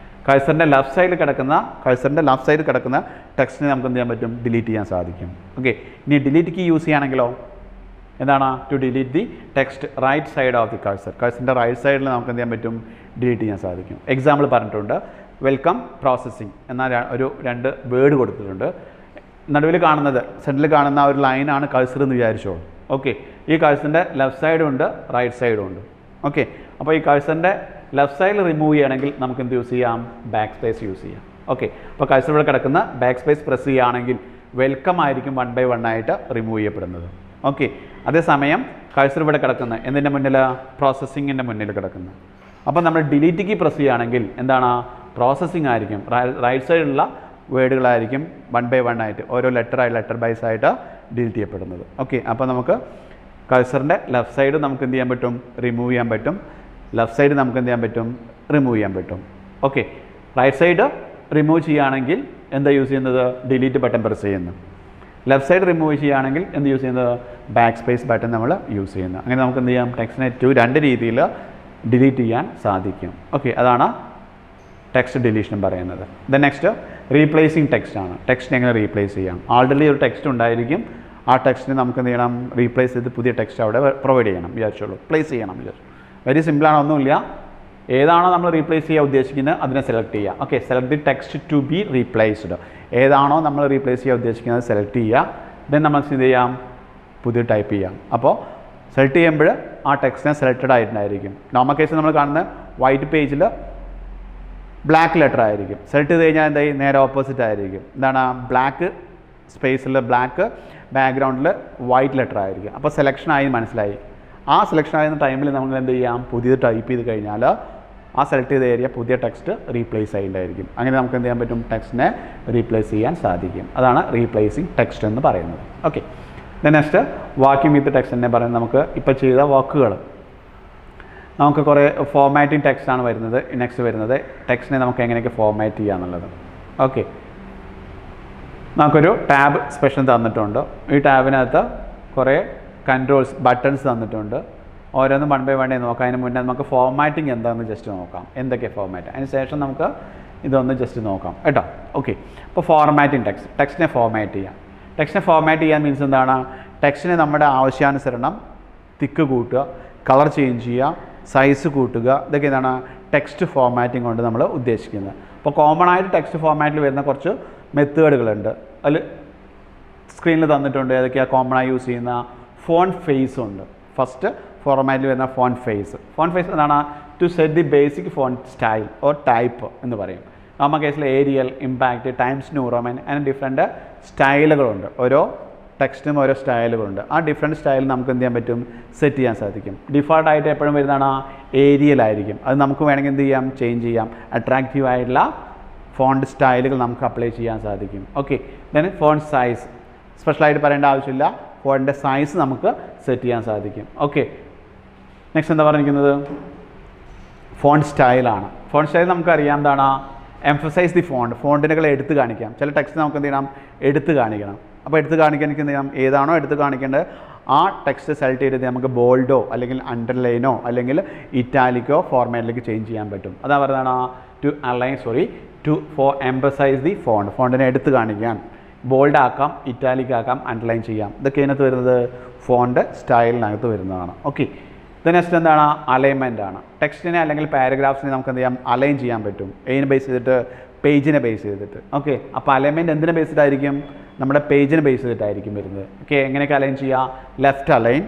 കഴ്സറിൻ്റെ ലെഫ്റ്റ് സൈഡിൽ കിടക്കുന്ന ടെക്സ്റ്റിനെ നമുക്ക് എന്ത് ചെയ്യാൻ പറ്റും, ഡിലീറ്റ് ചെയ്യാൻ സാധിക്കും. ഓക്കെ, ഇനി ഡിലീറ്റ് കീ യൂസ് ചെയ്യുകയാണെങ്കിലോ എന്താണ്, to delete the text right side of the cursor. കഴ്സറിൻ്റെ റൈറ്റ് സൈഡിൽ നമുക്ക് എന്ത് ചെയ്യാൻ പറ്റും, ഡിലീറ്റ് ചെയ്യാൻ സാധിക്കും. എക്സാമ്പിൾ പറഞ്ഞിട്ടുണ്ട്, വെൽക്കം പ്രോസസ്സിംഗ് എന്ന 2 വേർഡ് കൊടുത്തിട്ടുണ്ട്. നടുവിൽ കാണുന്നത്, സെൻറ്ററിൽ കാണുന്ന ഒരു ലൈനാണ് കഴ്സർ എന്ന് വിചാരിച്ചോളൂ. ഓക്കെ, ഈ കഴ്സറിൻ്റെ ലെഫ്റ്റ് സൈഡും ഉണ്ട്, റൈറ്റ് സൈഡും ഉണ്ട്. ഓക്കെ, അപ്പോൾ ഈ കഴ്സറിൻ്റെ ലെഫ്റ്റ് സൈഡിൽ റിമൂവ് ചെയ്യണമെങ്കിൽ നമുക്ക് എന്ത് യൂസ് ചെയ്യാം, ബാക്ക് യൂസ് ചെയ്യാം. ഓക്കെ, അപ്പോൾ കഴ്സർ ഇവിടെ കിടക്കുന്ന ബാക്ക് പ്രസ് ചെയ്യുകയാണെങ്കിൽ വെൽക്കം ആയിരിക്കും 1 by 1 ആയിട്ട് റിമൂവ് ചെയ്യപ്പെടുന്നത്. ഓക്കെ, അതേസമയം കഴ്സർ ഇവിടെ കിടക്കുന്ന എന്തിൻ്റെ മുന്നിൽ, പ്രോസസ്സിങ്ങിൻ്റെ മുന്നിൽ കിടക്കുന്ന. അപ്പോൾ നമ്മൾ ഡിലീറ്റ് കീ പ്രസ് ചെയ്യുകയാണെങ്കിൽ എന്താണ്, പ്രോസസ്സിംഗ് ആയിരിക്കും, റൈറ്റ് സൈഡിലുള്ള വേർഡുകളായിരിക്കും 1 by 1 ആയിട്ട് ഓരോ ലെറ്റർ ബൈസ് ആയിട്ട് ഡിലീറ്റ് ചെയ്യപ്പെടുന്നത്. ഓക്കെ, അപ്പോൾ നമുക്ക് കഴ്സറിൻ്റെ ലെഫ്റ്റ് സൈഡ് നമുക്ക് എന്ത് ചെയ്യാൻ പറ്റും, റിമൂവ് ചെയ്യാൻ പറ്റും. ലെഫ്റ്റ് സൈഡ് നമുക്ക് എന്ത് ചെയ്യാൻ പറ്റും, റിമൂവ് ചെയ്യാൻ പറ്റും. ഓക്കെ, റൈറ്റ് സൈഡ് റിമൂവ് ചെയ്യുകയാണെങ്കിൽ എന്താ യൂസ് ചെയ്യുന്നത്, ഡിലീറ്റ് ബട്ടൺ പ്രസ് ചെയ്യുന്നു. ലെഫ്റ്റ് സൈഡ് റിമൂവ് ചെയ്യുകയാണെങ്കിൽ എന്ത് യൂസ് ചെയ്യുന്നത്, ബാക്ക് ബട്ടൺ നമ്മൾ യൂസ് ചെയ്യുന്നത്. അങ്ങനെ നമുക്ക് എന്ത് ചെയ്യാം, ടെക്സ്റ്റിനെ 2 രീതിയിൽ ഡിലീറ്റ് ചെയ്യാൻ സാധിക്കും. ഓക്കെ, അതാണ് ടെക്സ്റ്റ് ഡിലീഷൻ പറയുന്നത്. നെക്സ്റ്റ് റീപ്ലേസിങ് ടെക്സ്റ്റ് ആണ്. ടെക്സ്റ്റിനെ എങ്ങനെ റീപ്ലേസ് ചെയ്യാം, ആൾറെഡി ഒരു ടെക്സ്റ്റ് ഉണ്ടായിരിക്കും, ആ ടെക്സ്റ്റിനെ നമുക്ക് എന്ത് ചെയ്യണം, റീപ്ലേസ് ചെയ്ത് പുതിയ ടെക്സ്റ്റ് അവിടെ പ്രൊവൈഡ് ചെയ്യണം വിചാരിച്ചോളൂ, പ്ലേസ് ചെയ്യണം വിചാരിച്ചു. വെരി സിമ്പിളാണ്, ഒന്നുമില്ല. ഏതാണോ നമ്മൾ റീപ്ലേസ് ചെയ്യാൻ ഉദ്ദേശിക്കുന്നത് അതിനെ സെലക്ട് ചെയ്യുക. Okay, select the text to be replaced. ഏതാണോ നമ്മൾ റീപ്ലേസ് ചെയ്യാൻ ഉദ്ദേശിക്കുന്നത് സെലക്ട് ചെയ്യുക. ദെൻ നമ്മൾ എന്ത് ചെയ്യാം, പുതിയ ടൈപ്പ് ചെയ്യാം. അപ്പോൾ സെലക്ട് ചെയ്യുമ്പോൾ ആ ടെക്സ്റ്റിനെ സെലക്റ്റഡ് ആയിട്ടുണ്ടായിരിക്കും. നോർമൽ കേസിൽ നമ്മൾ കാണുന്ന വൈറ്റ് പേജിൽ ബ്ലാക്ക് ലെറ്റർ ആയിരിക്കും. സെലക്ട് ചെയ്ത് കഴിഞ്ഞാൽ എന്തായി, നേരെ ഓപ്പോസിറ്റ് ആയിരിക്കും. എന്താണ്, ബ്ലാക്ക് സ്പേസിൽ ബ്ലാക്ക് ബാക്ക്ഗ്രൗണ്ടിൽ വൈറ്റ് ലെറ്റർ ആയിരിക്കും. അപ്പോൾ സെലക്ഷൻ ആയി മനസ്സിലായി. ആ സെലക്ഷൻ ആയിരുന്ന ടൈമിൽ നമ്മൾ എന്ത് ചെയ്യാം, പുതിയത് ടൈപ്പ് ചെയ്ത് കഴിഞ്ഞാൽ ആ സെലക്ട് ചെയ്ത ഏരിയ പുതിയ ടെക്സ്റ്റ് റീപ്ലേസ് ആയിട്ടുണ്ടായിരിക്കും. അങ്ങനെ നമുക്ക് എന്ത് ചെയ്യാൻ പറ്റും, ടെക്സ്റ്റിനെ റീപ്ലേസ് ചെയ്യാൻ സാധിക്കും. അതാണ് റീപ്ലേസിങ് ടെക്സ്റ്റ് എന്ന് പറയുന്നത്. Okay, next vacuum with text തന്നെ പറയുന്നത്. നമുക്ക് ഇപ്പോൾ ചെയ്ത വാക്കുകൾ നമുക്ക് കുറേ ഫോർമാറ്റിംഗ് ടെക്സ്റ്റാണ് വരുന്നത്. നെക്സ്റ്റ് വരുന്നത് ടെക്സ്റ്റിനെ നമുക്ക് എങ്ങനെയൊക്കെ ഫോർമാറ്റ് ചെയ്യാന്നുള്ളത്. ഓക്കെ, നമുക്കൊരു ടാബ് സ്പെഷ്യൽ തന്നിട്ടുണ്ട്. ഈ ടാബിനകത്ത് കുറേ കൺട്രോൾസ് ബട്ടൺസ് തന്നിട്ടുണ്ട്. ഓരോന്നും 1 by 1 നോക്കാം. അതിന് മുന്നേ നമുക്ക് ഫോർമാറ്റിംഗ് എന്താണെന്ന് ജസ്റ്റ് നോക്കാം, എന്തൊക്കെ ഫോർമാറ്റ്. അതിന് ശേഷം നമുക്ക് ഇതൊന്ന് ജസ്റ്റ് നോക്കാം കേട്ടോ. ഓക്കെ, അപ്പോൾ ഫോർമാറ്റിംഗ് ടെക്സ്റ്റിനെ ഫോർമാറ്റ് ചെയ്യാം. ടെക്സ്റ്റിനെ ഫോർമാറ്റ് ചെയ്യാൻ മീൻസ് എന്താണ്, ടെക്സ്റ്റിനെ നമ്മുടെ ആവശ്യാനുസരണം തിക്ക് കൂട്ടുക, കളർ ചേഞ്ച് ചെയ്യുക, സൈസ് കൂട്ടുക. ഇതൊക്കെ എന്താണ് ടെക്സ്റ്റ് ഫോർമാറ്റിംഗ് കൊണ്ട് നമ്മൾ ഉദ്ദേശിക്കുന്നത്. അപ്പോൾ കോമൺ ആയിട്ട് ടെക്സ്റ്റ് ഫോർമാറ്റിൽ വരുന്ന കുറച്ച് മെത്തേഡുകളുണ്ട്. അതിൽ സ്ക്രീനിൽ തന്നിട്ടുണ്ട്. ഏതൊക്കെയാണ് കോമൺ ആയി യൂസ് ചെയ്യുന്ന ഫോണ്ട് ഫേസ് ഉണ്ട്. ഫസ്റ്റ് ഫോർമാറ്റിൽ വരുന്ന ഫോണ്ട് ഫേസ് എന്താണ്, to set the basic font style or type എന്ന് പറയും. നമ്മ കേസിൽ Arial, Impact, Times New Roman അങ്ങനെ ഡിഫറെൻറ്റ് സ്റ്റൈലുകളുണ്ട്. ഓരോ ടെക്സ്റ്റിനും ഓരോ സ്റ്റൈലുകളുണ്ട്. ആ ഡിഫറെൻറ്റ് സ്റ്റൈൽ നമുക്ക് എന്ത് ചെയ്യാൻ പറ്റും, സെറ്റ് ചെയ്യാൻ സാധിക്കും. ഡിഫോൾട്ടായിട്ട് എപ്പോഴും വരുന്നതാണ് ഏരിയൽ ആയിരിക്കും. അത് നമുക്ക് വേണമെങ്കിൽ എന്ത് ചെയ്യാം, ചേഞ്ച് ചെയ്യാം. അട്രാക്റ്റീവ് ആയിട്ടുള്ള ഫോണ്ട് സ്റ്റൈലുകൾ നമുക്ക് അപ്ലൈ ചെയ്യാൻ സാധിക്കും. ഓക്കെ, ദെൻ ഫോണ്ട് സൈസ് സ്പെഷ്യലായിട്ട് പറയേണ്ട ആവശ്യമില്ല. ഫോണ്ടിൻ്റെ സൈസ് നമുക്ക് സെറ്റ് ചെയ്യാൻ സാധിക്കും. ഓക്കെ, നെക്സ്റ്റ് എന്താ പറഞ്ഞിരിക്കുന്നത്? ഫോണ്ട് സ്റ്റൈലാണ്. ഫോണ്ട് സ്റ്റൈൽ നമുക്കറിയാം എന്താണ്? എംഫസൈസ് ദി ഫോണ്ടിനുകൾ എടുത്ത് കാണിക്കാം. ചില ടെക്സ്റ്റ് നമുക്ക് എന്ത് ചെയ്യണം? എടുത്ത് കാണിക്കണം. അപ്പോൾ എടുത്ത് കാണിക്കാൻ എനിക്ക് എന്ത് ചെയ്യണം? ഏതാണോ എടുത്ത് കാണിക്കേണ്ടത് ആ ടെക്സ്റ്റ് സെലക്ട് ചെയ്തിട്ട് നമുക്ക് ബോൾഡോ അല്ലെങ്കിൽ അണ്ടർലൈനോ അല്ലെങ്കിൽ ഇറ്റാലിക്കോ ഫോർമാറ്റിലേക്ക് ചേഞ്ച് ചെയ്യാൻ പറ്റും. അതാ പറയുന്നതാണ് ഫോർ എംഫസൈസ് ദി ഫോണ്ടിനെ എടുത്ത് കാണിക്കാൻ. ബോൾഡ് ആക്കാം, ഇറ്റാലിക് ആക്കാം, അണ്ടർലൈൻ ചെയ്യാം. ഇതൊക്കെ ഇതിനകത്ത് വരുന്നത് ഫോണ്ട് സ്റ്റൈലിനകത്ത് വരുന്നതാണ്. ഓക്കെ, ഇത് നെക്സ്റ്റ് എന്താണ്? അലൈൻമെൻ്റ് ആണ്. ടെക്സ്റ്റിനെ അല്ലെങ്കിൽ പാരഗ്രാഫ്സിനെ നമുക്ക് എന്ത് ചെയ്യാം? അലൈൻ ചെയ്യാൻ പറ്റും. ഏതിനെ ബേസ് ചെയ്തിട്ട്? പേജിനെ ബേസ് ചെയ്തിട്ട്. ഓക്കെ, അപ്പോൾ അലൈൻമെൻറ്റ് എന്തിനെ ബേസ്ഡ് ആയിരിക്കും? നമ്മുടെ പേജിനെ ബേസ് ചെയ്തിട്ടായിരിക്കും വരുന്നത്. ഓക്കെ, എങ്ങനെയൊക്കെ അലൈൻ ചെയ്യുക? Left align,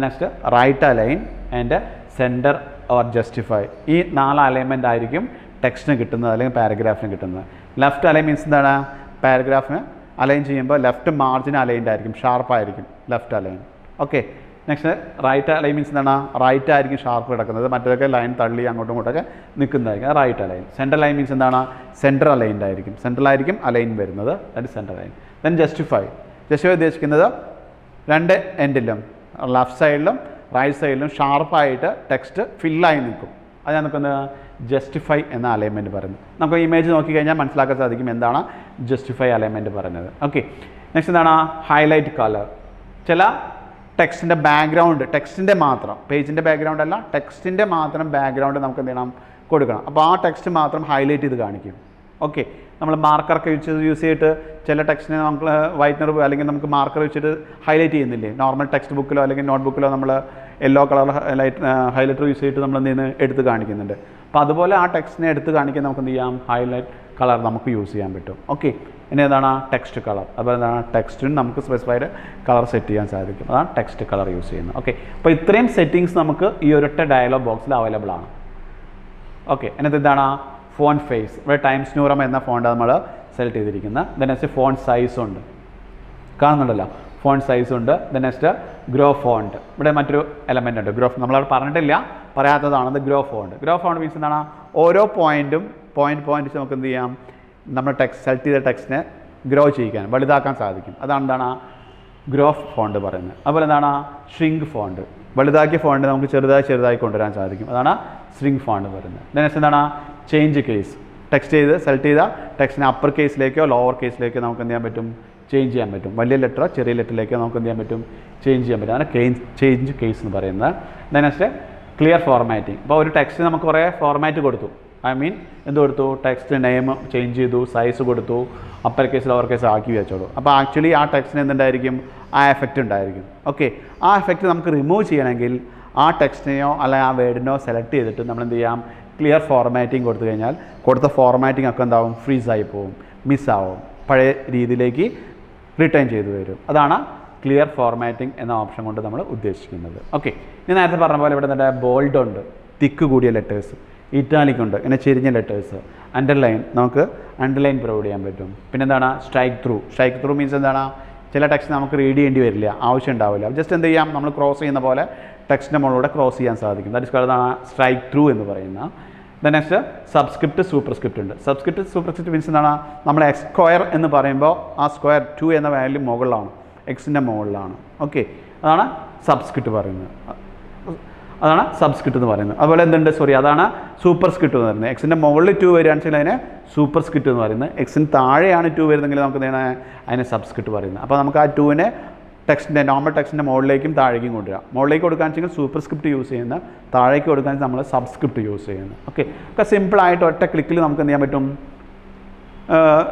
next right align and centre or justify. ഈ 4 അലൈൻമെൻ്റ് ആയിരിക്കും ടെക്സ്റ്റിന് കിട്ടുന്നത് അല്ലെങ്കിൽ പാരഗ്രാഫിന് കിട്ടുന്നത്. ലെഫ്റ്റ് അലൈൻ മീൻസ് എന്താണ്? പാരഗ്രാഫിന് അലൈൻ ചെയ്യുമ്പോൾ ലെഫ്റ്റ് മാർജിൻ അലൈൻഡ് ആയിരിക്കും, ഷാർപ്പായിരിക്കും left align. Okay, next right align means എന്താണ്? റൈറ്റ് ആയിരിക്കും ഷാർപ്പ് കിടക്കുന്നത്, മറ്റൊക്കെ ലൈൻ തള്ളി അങ്ങോട്ടും ഇങ്ങോട്ടൊക്കെ നിൽക്കുന്നതായിരിക്കും right align. Central line means എന്താണ്? സെൻറ്റർ അലൈൻഡ് ആയിരിക്കും, സെൻട്രലായിരിക്കും അലൈൻ വരുന്നത്, that central line. Then justify ഉദ്ദേശിക്കുന്നത് 2 എൻഡിലും ലെഫ്റ്റ് സൈഡിലും റൈറ്റ് സൈഡിലും ഷാർപ്പായിട്ട് ടെക്സ്റ്റ് ഫില്ലായി നിൽക്കും. അത് നമുക്കൊന്ന് ജസ്റ്റിഫൈ എന്ന അലൈൻമെൻറ്റ് പറയുന്നത്. നമുക്ക് ഇമേജ് നോക്കിക്കഴിഞ്ഞാൽ മനസ്സിലാക്കാൻ സാധിക്കും എന്താണ് ജസ്റ്റിഫൈ അലൈൻമെൻറ്റ് പറയുന്നത്. ഓക്കെ, നെക്സ്റ്റ് എന്താണ്? Highlight colour. ചില ടെക്സ്റ്റിൻ്റെ ബാക്ക്ഗ്രൗണ്ട്, ടെക്സ്റ്റിൻ്റെ മാത്രം, പേജിൻ്റെ ബാക്ക്ഗ്രൗണ്ട് അല്ല, ടെക്സ്റ്റിൻ്റെ മാത്രം ബാക്ക്ഗ്രൗണ്ട് നമുക്ക് എന്ത് ചെയ്യണം? കൊടുക്കണം. അപ്പോൾ ആ ടെക്സ്റ്റ് മാത്രം ഹൈലൈറ്റ് ചെയ്ത് കാണിക്കും. ഓക്കെ, നമ്മൾ മാർക്കറൊക്കെ യൂസ് ചെയ്തിട്ട് ചില ടെക്സ്റ്റിനെ നമുക്ക് വൈറ്റ്നർ അല്ലെങ്കിൽ നമുക്ക് മാർക്കർ വെച്ചിട്ട് ഹൈലൈറ്റ് ചെയ്യുന്നില്ലേ? നോർമൽ ടെക്സ്റ്റ് ബുക്കിലോ അല്ലെങ്കിൽ നോട്ട് ബുക്കിലോ നമ്മൾ യെല്ലോ കളർ ഹൈലൈറ്റർ യൂസ് ചെയ്തിട്ട് നമ്മൾ എന്ത് ചെയ്യുന്നത്? എടുത്ത് കാണിക്കുന്നുണ്ട്. അപ്പോൾ അതുപോലെ ആ ടെക്സ്റ്റിനെ എടുത്ത് കാണിക്കാൻ നമുക്ക് എന്ത് ചെയ്യാം? ഹൈലൈറ്റ് കളർ നമുക്ക് യൂസ് ചെയ്യാൻ പറ്റും. ഓക്കെ, ഇനി ഏതാണ്? Text colour. അപ്പോൾ എന്താണ്? ടെക്സ്റ്റിന് നമുക്ക് സ്പെസിഫൈഡ് കളർ സെറ്റ് ചെയ്യാൻ സാധിക്കും. അതാണ് ടെക്സ്റ്റ് കളർ യൂസ് ചെയ്യുന്നത്. ഓക്കെ, അപ്പോൾ ഇത്രയും സെറ്റിങ്സ് നമുക്ക് ഈ ഒരൊറ്റ ഡയലോഗ് ബോക്സിൽ അവൈലബിൾ ആണ്. ഓക്കെ, എന്നിട്ട് എന്താണ്? Font face. ഇവിടെ ടൈംസ് ന്യൂ റോമൻ എന്ന ഫോണ്ട് നമ്മൾ സെലക്ട് ചെയ്തിരിക്കുന്നത്. ദെൻ നെക്സ്റ്റ് ഫോണ്ട് സൈസ് ഉണ്ട്, കാണുന്നുണ്ടല്ലോ, ഫോണ്ട് സൈസ് ഉണ്ട്. Then next grow font. ഇവിടെ മറ്റൊരു എലമെൻ്റ് ഉണ്ട്, ഗ്രോ. നമ്മളവിടെ പറഞ്ഞിട്ടില്ല, പറയാത്തതാണ് grow font. Grow font means എന്താണ്? ഓരോ പോയിൻറ്റും പോയിൻറ്റ് നമുക്ക് എന്ത് ചെയ്യാം? നമ്മൾ ടെക്സ്റ്റ് സെലക്ട് ചെയ്ത ടെക്സ്റ്റിനെ ഗ്രോ ചെയ്യിക്കാൻ, വലുതാക്കാൻ സാധിക്കും. അതാണ് എന്താണ്? ഗ്രോ ഫോണ്ട് പറയുന്നത്. അതുപോലെ എന്താണ്? Shrink font. വലുതാക്കിയ ഫോണ്ട് നമുക്ക് ചെറുതായി കൊണ്ടുവരാൻ സാധിക്കും. അതാണ് ഷ്രിങ്ക് ഫോണ്ട് പറയുന്നത്. ദെൻ നെക്സ്റ്റ് എന്താണ്? Change case. ടെക്സ്റ്റ് സെലക്ട് ചെയ്ത ടെക്സ്റ്റിനെ അപ്പർ കേസിലേക്കോ ലോവർ കേസിലേക്കോ നമുക്ക് എന്ത് ചെയ്യാൻ പറ്റും? ചേഞ്ച് ചെയ്യാൻ പറ്റും. വലിയ ലെറ്ററോ ചെറിയ ലെറ്ററിലേക്കോ നമുക്ക് എന്ത് ചെയ്യാൻ പറ്റും? ചേഞ്ച് ചെയ്യാൻ പറ്റും. അതാണ് ചേഞ്ച് കേസ് എന്ന് പറയുന്നത്. Then next clear formatting. ഇപ്പോൾ ഒരു ടെക്സ്റ്റ് നമുക്ക് കുറേ ഫോർമാറ്റ് കൊടുത്തു, എന്ത് കൊടുത്തു? ടെക്സ്റ്റ് നെയിം ചേഞ്ച് ചെയ്തു, സൈസ് കൊടുത്തു, അപ്പർ കേസ് ലോവർ കേസ് ആക്കി വെച്ചോളൂ. അപ്പോൾ ആക്ച്വലി ആ ടെക്സ്റ്റിന് എന്തുണ്ടായിരിക്കും? ആ എഫക്റ്റ് ഉണ്ടായിരിക്കും. ഓക്കെ, ആ എഫക്റ്റ് നമുക്ക് റിമൂവ് ചെയ്യണമെങ്കിൽ ആ ടെക്സ്റ്റിനെയോ അല്ലെങ്കിൽ ആ വേർഡിനോ സെലക്ട് ചെയ്തിട്ട് നമ്മൾ എന്ത് ചെയ്യാം? ക്ലിയർ ഫോർമാറ്റിംഗ് കൊടുത്തു കഴിഞ്ഞാൽ കൊടുത്ത ഫോർമാറ്റിംഗ് ഒക്കെ എന്താവും? ഫ്രീസായി പോവും, മിസ്സാവും, പഴയ രീതിയിലേക്ക് റിട്ടേൺ ചെയ്തു വരും. അതാണ് ക്ലിയർ ഫോർമാറ്റിംഗ് എന്ന ഓപ്ഷൻ കൊണ്ട് നമ്മൾ ഉദ്ദേശിക്കുന്നത്. ഓക്കെ, ഞാൻ നേരത്തെ പറഞ്ഞ പോലെ ഇവിടെ തന്നെ ബോൾഡ് ഉണ്ട്, തിക്ക് കൂടിയ ലെറ്റേഴ്സ്, ഇറ്റാലിക് ഉണ്ട്, ഇങ്ങനെ ചെരിഞ്ഞ ലെറ്റേഴ്സ്, അണ്ടർലൈൻ, നമുക്ക് അണ്ടർലൈൻ പ്രൊവൈഡ് ചെയ്യാൻ പറ്റും. പിന്നെ എന്താണ്? സ്ട്രൈക്ക് ത്രൂ മീൻസ് എന്താണ്? ചില ടെക്സ്റ്റ് നമുക്ക് റീഡ് ചെയ്യേണ്ടി വരില്ല, ആവശ്യം ഉണ്ടാവില്ല. ജസ്റ്റ് എന്ത് ചെയ്യാം? നമ്മൾ ക്രോസ് ചെയ്യുന്ന പോലെ ടെക്സ്റ്റിൻ്റെ മുകളിലൂടെ ക്രോസ് ചെയ്യാൻ സാധിക്കും. That is called strike through എന്ന് പറയുന്ന. ദെൻ നെക്സ്റ്റ് സബ്സ്ക്രിപ്റ്റ് സൂപ്പർസ്ക്രിപ്റ്റ് ഉണ്ട്. സൂപ്പർസ്ക്രിപ്റ്റ് മീൻസ് എന്താണ്? നമ്മൾ എക്സ് സ്ക്വയർ എന്ന് പറയുമ്പോൾ ആ സ്ക്വയർ 2 എന്ന വാല്യൂ മുകളിലാണ്, എക്സിൻ്റെ മുകളിലാണ്. ഓക്കെ, അതാണ് സബ്സ്ക്രിപ്റ്റ് പറയുന്നത്. അതാണ് സബ്സ്ക്രിപ്റ്റ് എന്ന് പറയുന്നത്. അതുപോലെ എന്തുണ്ട്? അതാണ് സൂപ്പർ സ്ക്രിപ്റ്റ് എന്ന് പറയുന്നത്. എക്സിൻ്റെ മുകളിൽ 2 വരികയാണെന്ന് വെച്ചാൽ അതിനെ സൂപ്പർ സ്ക്രിപ്റ്റ് എന്ന് പറയുന്നത്. എക്സിന് താഴെയാണ് 2 വരുന്നതെങ്കിൽ നമുക്ക് അതിനെ സബ്സ്ക്രിപ്റ്റ് പറയുന്നത്. അപ്പോൾ നമുക്ക് ആ 2നെ ടെക്സ്റ്റിൻ്റെ നോർമൽ ടെക്സ്റ്റിൻ്റെ മുകളിലേക്കും താഴേക്കും കൊണ്ടുവരാം. മുകളിലേക്ക് കൊടുക്കുകയാണെന്ന് വെച്ചാൽ സൂപ്പർ സ്ക്രിപ്റ്റ് യൂസ് ചെയ്യുന്ന, താഴേക്ക് കൊടുക്കുകയാണെങ്കിൽ നമ്മൾ സബ്സ്ക്രിപ്റ്റ് യൂസ് ചെയ്യുന്നത്. ഓക്കെ, ഒക്കെ സിമ്പിളായിട്ട് ഒറ്റ ക്ലിക്കിൽ നമുക്ക് എന്ത് ചെയ്യാൻ പറ്റും?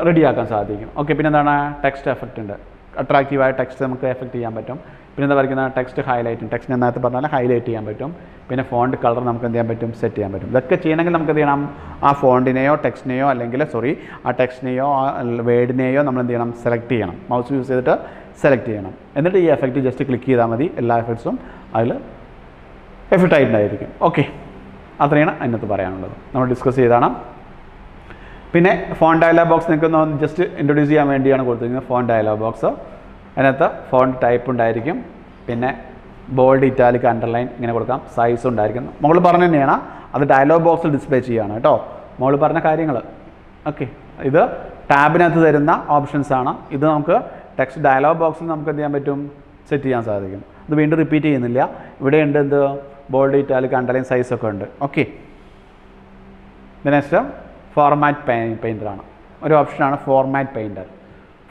റെഡിയാക്കാൻ സാധിക്കും. ഓക്കെ, പിന്നെ എന്താണ്? ടെക്സ്റ്റ് എഫക്റ്റ് ഉണ്ട്. അട്രാക്റ്റീവായ ടെക്സ്റ്റ് നമുക്ക് എഫക്റ്റ് ചെയ്യാൻ പറ്റും. പിന്നെ എന്താ പറയുന്ന ടെക്സ്റ്റ് ഹൈലൈറ്റിംഗ്, ടെക്സ്റ്റ് നേരത്തെ പറഞ്ഞാൽ ഹൈലൈറ്റ് ചെയ്യാൻ പറ്റും. പിന്നെ ഫോണ്ട് കളർ നമുക്ക് എന്ത് ചെയ്യാൻ പറ്റും? സെറ്റ് ചെയ്യാൻ പറ്റും. ഇതൊക്കെ ചെയ്യണമെങ്കിൽ നമുക്ക് എന്ത് ചെയ്യണം? ആ ഫോണ്ടിനെയോ ടെക്സ്റ്റിനെയോ അല്ലെങ്കിൽ ആ ടെക്സ്റ്റിനെയോ ആ വേർഡിനെയോ നമ്മൾ എന്ത് ചെയ്യണം? സെലക്ട് ചെയ്യണം. മൗസ് യൂസ് ചെയ്തിട്ട് സെലക്ട് ചെയ്യണം. എന്നിട്ട് ഈ എഫക്റ്റ് ജസ്റ്റ് ക്ലിക്ക് ചെയ്താൽ മതി, എല്ലാ എഫക്ട്സും അതിൽ എഫക്റ്റ് ആയിട്ടുണ്ടായിരിക്കും. ഓക്കെ, അത്രയാണ് അതിനകത്ത് പറയാനുള്ളത്, നമ്മൾ ഡിസ്കസ് ചെയ്താണ്. പിന്നെ ഫോൺ ഡയലോഗ് ബോക്സ് നിങ്ങൾക്ക് ജസ്റ്റ് ഇൻട്രൊഡ്യൂസ് ചെയ്യാൻ വേണ്ടിയാണ് കൊടുത്തിരിക്കുന്നത്. ഫോൺ ഡയലോഗ് ബോക്സ്, അതിനകത്ത് ഫോണ്ട് ടൈപ്പ് ഉണ്ടായിരിക്കും, പിന്നെ ബോൾഡ്, ഇറ്റാലിക്, അണ്ടർലൈൻ ഇങ്ങനെ കൊടുക്കാം, സൈസ് ഉണ്ടായിരിക്കും. മുകളിൽ പറഞ്ഞ തന്നെയാണ്, അത് ഡയലോഗ് ബോക്സിൽ ഡിസ്പ്ലേ ചെയ്യുകയാണ് കേട്ടോ, മുകളിൽ പറഞ്ഞ കാര്യങ്ങൾ. ഓക്കെ, ഇത് ടാബിനകത്ത് തരുന്ന ഓപ്ഷൻസ് ആണ്. ഇത് നമുക്ക് ടെക്സ്റ്റ് ഡയലോഗ് ബോക്സിൽ നമുക്ക് എന്ത് ചെയ്യാൻ പറ്റും? സെറ്റ് ചെയ്യാൻ സാധിക്കും. ഇത് വീണ്ടും റിപ്പീറ്റ് ചെയ്യുന്നില്ല. ഇവിടെ ഉണ്ട് എന്ത് ബോൾഡ്, ഇറ്റാലിക്, അണ്ടർലൈൻ സൈസൊക്കെ ഉണ്ട്. ഓക്കെ. നെക്സ്റ്റ് ഫോർമാറ്റ് പെയിൻറ്ററാണ്. ഒരു ഓപ്ഷനാണ് ഫോർമാറ്റ് പെയിൻറ്റർ.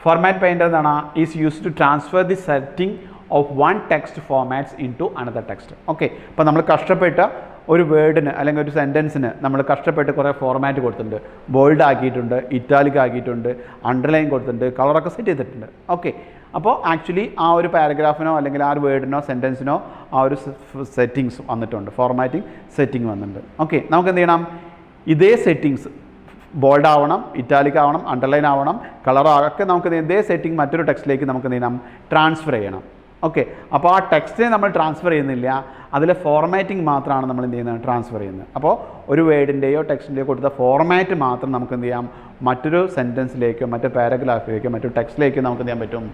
ഫോർമാറ്റ് പെയിൻറ്റർ എന്താണ്? Is use to transfer the setting of one text formats in to another text. Okay. അപ്പോൾ നമ്മൾ കഷ്ടപ്പെട്ട ഒരു വേർഡിന് അല്ലെങ്കിൽ ഒരു സെൻറ്റൻസിന് നമ്മൾ കഷ്ടപ്പെട്ട് കുറേ ഫോർമാറ്റ് കൊടുത്തിട്ടുണ്ട്. ബോൾഡ് ആക്കിയിട്ടുണ്ട്, ഇറ്റാലിക് ആക്കിയിട്ടുണ്ട്, അണ്ടർലൈൻ കൊടുത്തിട്ടുണ്ട്, കളറൊക്കെ സെറ്റ് ചെയ്തിട്ടുണ്ട്. ഓക്കെ. അപ്പോൾ ആക്ച്വലി ആ ഒരു പാരഗ്രാഫിനോ അല്ലെങ്കിൽ ആ ഒരു വേർഡിനോ സെൻറ്റൻസിനോ ആ ഒരു സെറ്റിങ്സ് വന്നിട്ടുണ്ട്, ഫോർമാറ്റിംഗ് സെറ്റിംഗ് വന്നിട്ടുണ്ട്. ഓക്കെ. നമുക്ക് എന്ത് ചെയ്യണം? ഇതേ സെറ്റിങ്സ് ബോൾഡ് ആവണം, ഇറ്റാലിക് ആവണം, അണ്ടർലൈൻ ആവണം, കളറൊക്കെ നമുക്ക് ഇതേ സെറ്റിംഗ് മറ്റൊരു ടെക്സ്റ്റിലേക്ക് നമുക്ക് എന്ത് ചെയ്യണം? ട്രാൻസ്ഫർ ചെയ്യണം. ഓക്കെ. അപ്പോൾ ആ ടെക്സ്റ്റിനെ നമ്മൾ ട്രാൻസ്ഫർ ചെയ്യുന്നില്ല, അതിലെ ഫോർമാറ്റിംഗ് മാത്രമാണ് നമ്മൾ എന്ത് ചെയ്യുന്നത്? ട്രാൻസ്ഫർ ചെയ്യുന്നത്. അപ്പോൾ ഒരു വേർഡിൻ്റെയോ ടെക്സ്റ്റിൻ്റെയോ കൊടുത്ത ഫോർമാറ്റ് മാത്രം നമുക്ക് എന്ത് ചെയ്യാം? മറ്റൊരു സെൻറ്റൻസിലേക്കോ മറ്റൊരു പാരഗ്രാഫിലേക്കോ മറ്റൊരു ടെക്സ്റ്റിലേക്കോ നമുക്ക് എന്ത് ചെയ്യാൻ പറ്റും?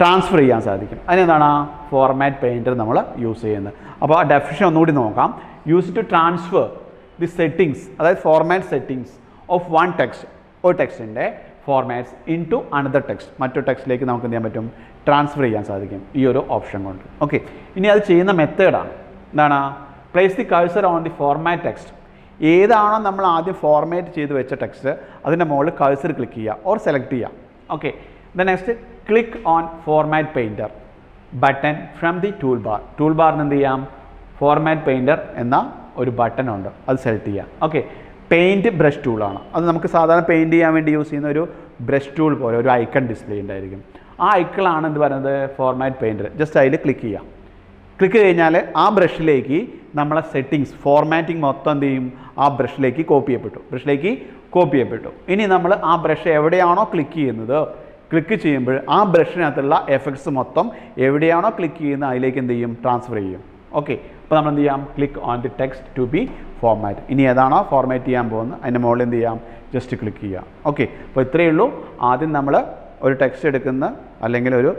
ട്രാൻസ്ഫർ ചെയ്യാൻ സാധിക്കും. അതിനെന്താണ് ഫോർമാറ്റ് പെയിൻറ്റർ നമ്മൾ യൂസ് ചെയ്യുന്നത്. അപ്പോൾ ആ ഡെഫിനിഷൻ ഒന്നുകൂടി നോക്കാം. Use to transfer the settings, അതായത് format settings of one text, ഒരു ടെക്സ്റ്റിൻ്റെ formats in to another text, മറ്റൊരു ടെക്സ്റ്റിലേക്ക് നമുക്ക് എന്ത് ചെയ്യാൻ പറ്റും? ട്രാൻസ്ഫർ ചെയ്യാൻ സാധിക്കും ഈ ഒരു ഓപ്ഷൻ കൊണ്ട്. ഓക്കെ. ഇനി അത് ചെയ്യുന്ന മെത്തേഡാണ്. എന്താണ്? Place the cursor on the format text. ഏതാണോ നമ്മൾ ആദ്യം ഫോർമാറ്റ് ചെയ്ത് വെച്ച ടെക്സ്റ്റ് അതിൻ്റെ മുകളിൽ കഴ്സർ ക്ലിക്ക് ചെയ്യുക ഓർ സെലക്ട് ചെയ്യുക. Okay. The next click on format painter button from the tool bar. Tool ബാറിന് എന്ത് ചെയ്യാം? ഫോർമാറ്റ് പെയിൻറ്റർ എന്ന ഒരു ബട്ടൺ ഉണ്ട്, അത് സെലക്ട് ചെയ്യാം. ഓക്കെ. പെയിൻറ്റ് ബ്രഷ് ടൂളാണ്. അത് നമുക്ക് സാധാരണ പെയിൻറ്റ് ചെയ്യാൻ വേണ്ടി യൂസ് ചെയ്യുന്ന ഒരു ബ്രഷ് ടൂൾ പോലെ ഒരു ഐക്കൺ ഡിസ്പ്ലേ ഉണ്ടായിരിക്കും. ആ ഐക്കണാണ് എന്ത് പറയുന്നത്? Format painter. ജസ്റ്റ് അതിൽ ക്ലിക്ക് ചെയ്യാം. ക്ലിക്ക് കഴിഞ്ഞാൽ ആ ബ്രഷിലേക്ക് നമ്മളെ സെറ്റിങ്സ് ഫോർമാറ്റിംഗ് മൊത്തം എന്ത് ചെയ്യും? ആ ബ്രഷിലേക്ക് കോപ്പി ചെയ്യപ്പെട്ടു. ഇനി നമ്മൾ ആ ബ്രഷ് എവിടെയാണോ ക്ലിക്ക് ചെയ്യുന്നത്, ക്ലിക്ക് ചെയ്യുമ്പോൾ ആ ബ്രഷിനകത്തുള്ള എഫക്ട്സ് മൊത്തം എവിടെയാണോ ക്ലിക്ക് ചെയ്യുന്നത് അതിലേക്ക് എന്ത് ചെയ്യും? ട്രാൻസ്ഫർ ചെയ്യും. ഓക്കെ. അപ്പോൾ നമ്മൾ എന്ത് ചെയ്യാം? Click on the text to be format. ഇനി ഏതാണോ ഫോർമാറ്റ് ചെയ്യാൻ പോകുന്നത് അതിൻ്റെ മുകളിൽ എന്ത് ചെയ്യാം? ജസ്റ്റ് ക്ലിക്ക് ചെയ്യാം. ഓക്കെ. അപ്പോൾ ഇത്രയേ ഉള്ളൂ. ആദ്യം നമ്മൾ ഒരു ടെക്സ്റ്റ് എടുക്കുന്ന അല്ലെങ്കിൽ ഒരു